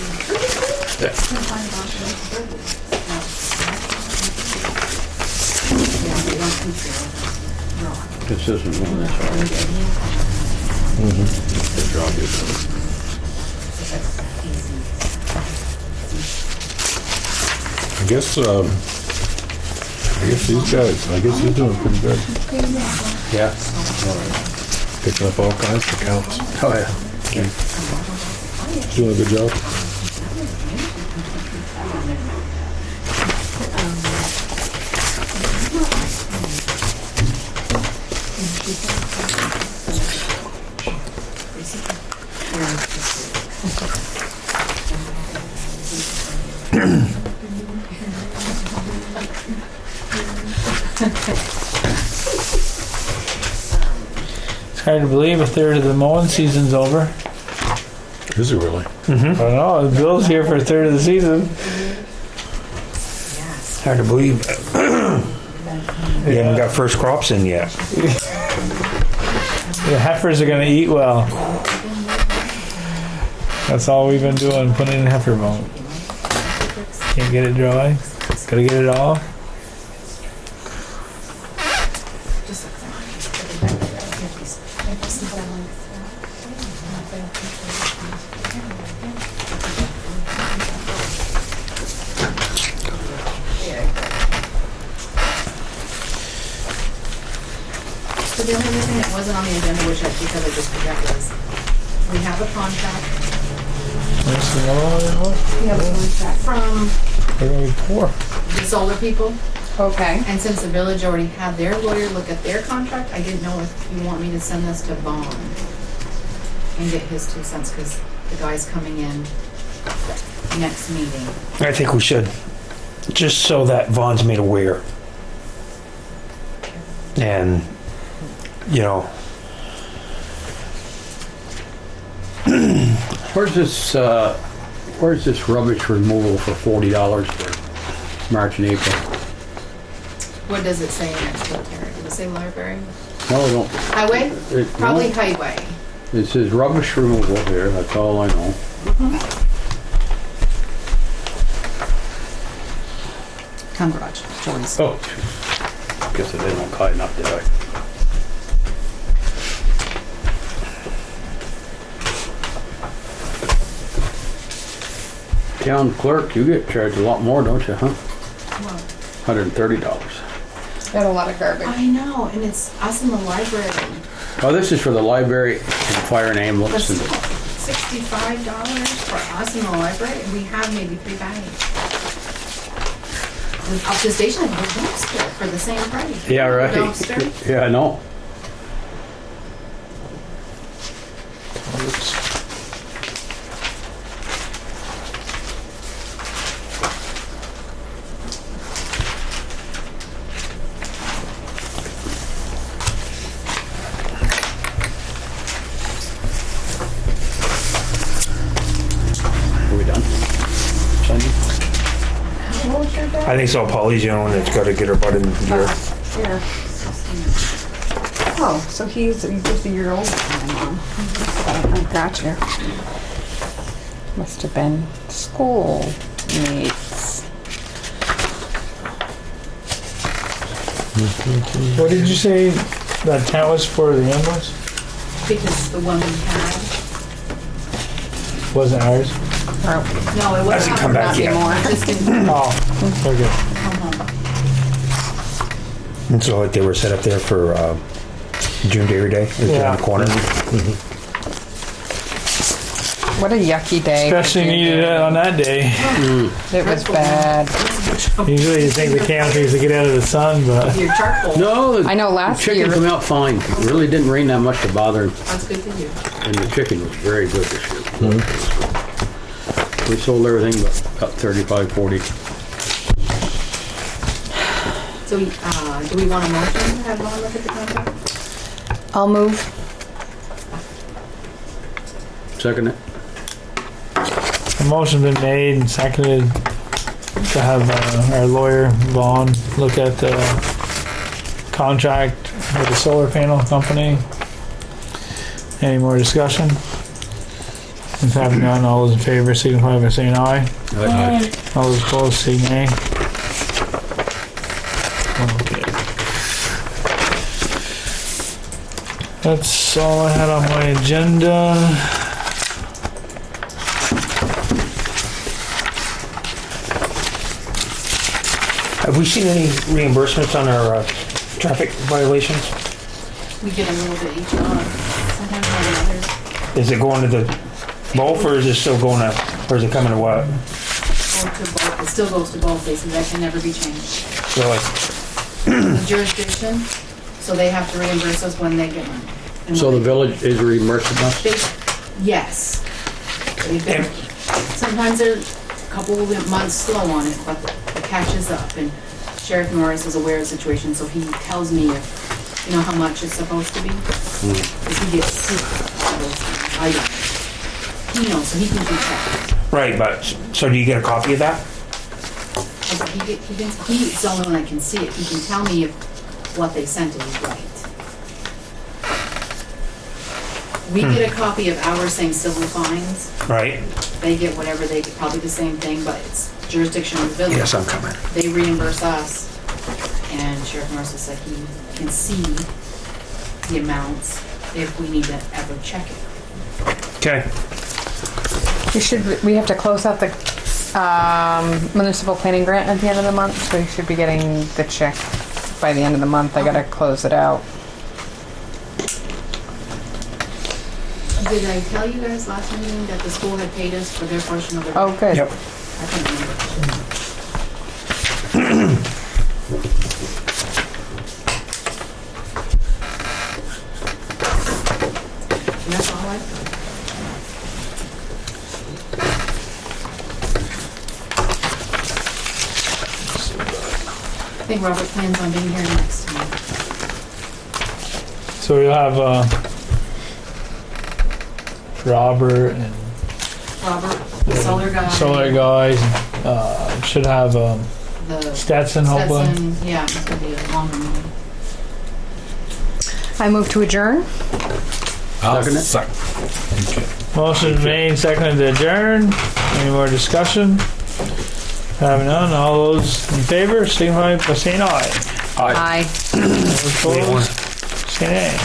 This isn't one that's already Good job, you I guess these guys, he's doing pretty good. Yeah. Picking up all kinds of counts. Oh, yeah. Doing a good job. It's hard to believe a third of the mowing season's over. Is it really? I don't know. Bill's here for a third of the season. It's hard to believe. We haven't got first crops in yet. The heifers are gonna eat well. That's all we've been doing, putting in heifer bone. Can't get it dry. Gotta get it off. So the only thing that wasn't on the agenda, which I because I just forgot, is we have a contract. Where's the yellow one? We have a contract from They're gonna be poor. the solar people. Okay. And since the village already had their lawyer look at their contract, I didn't know if you want me to send this to Vaughn and get his 2 cents, because the guy's coming in next meeting. I think we should, just so that Vaughn's made aware. And, you know, Where's this rubbish removal for $40 for March and April? What does it say in its military? Does it say library? No, I don't. Highway? Probably highway. It says rubbish removal here, that's all I know. Congratulations. Oh, guess I didn't look high enough, did I? Town clerk, you get charged a lot more, don't you, huh? $130. Got a lot of garbage. I know, and it's us in the library. Oh, this is for the library and fire and ambulance. And $65 for us in the library, and we have maybe 3 bags. And up to the station, I have a dumpster for the same price. yeah, right. Dumpster. Yeah, I know. Are we done? Sunday? I think so. Polly's the only one that's got to get her butt in gear. Here. Oh, so he's just a year older than my mom. I got you. Must have been school mates. What did you say that tent was for the ambulance? because the one we had, Wasn't ours? no, it wasn't. Hasn't come back Not yet. anymore. It just didn't Oh, okay. come home. And so like they were set up there for June Dairy Day, right there in the corner. What a yucky day. Especially needed it on that day. It was bad. Usually you think the camels used to get out of the sun, but Your charcoal. No, I know the last chicken year. came out fine. It really didn't rain that much to bother, That's good to hear. and the chicken was very good this year. We sold everything but about 35, 40. So, do we want a motion to have Ron look at the contract? I'll move. Second it. the motion's been made and seconded to have our lawyer, Vaughn, look at the contract with the solar panel company. Any more discussion? If having none, all those in favor signify by saying aye. All those opposed say nay. Okay. That's all I had on my agenda. Have we seen any reimbursements on our traffic violations? We get a little bit each month, sometimes more than others. Is it going to the both, or is it still going to, or is it coming to what? Or to both, it still goes to both places, that can never be changed. Really? The jurisdiction, so they have to reimburse us when they get money. And So when the they- village is reimbursing us? Yes. They've been, sometimes they're a couple of months slow on it, but it catches up. And Sheriff Norris is aware of the situation, so he tells me if, you know, how much it's supposed to be. Because he gets, I don't. He knows, so he can keep track. Right, but, so do you get a copy of that? He's the only one that can see it. He can tell me if what they sent is right. We get a copy of ours saying civil fines. Right. They get whatever they get, probably the same thing, but it's jurisdiction of the village. Yes, I'm coming. They reimburse us, and Sheriff Norris is like, he can see the amounts if we need to ever check it. Okay. We have to close out the municipal planning grant at the end of the month, so you should be getting the check by the end of the month. I gotta close it out. Did I tell you guys last meeting that the school had paid us for their portion of their? Oh, good. Yep. I can't remember. And that's all I've done. I think Robert plans on being here next time. So we'll have Robert and Robert, the solar guy. solar guys. Should have The Stetson, hopefully. Stetson, yeah, it's gonna be a longer meeting. I move to adjourn. Second it. Motion made, seconded to adjourn. Any more discussion? Having none, all those in favor, signify by saying aye. Aye. Those opposed, say nay.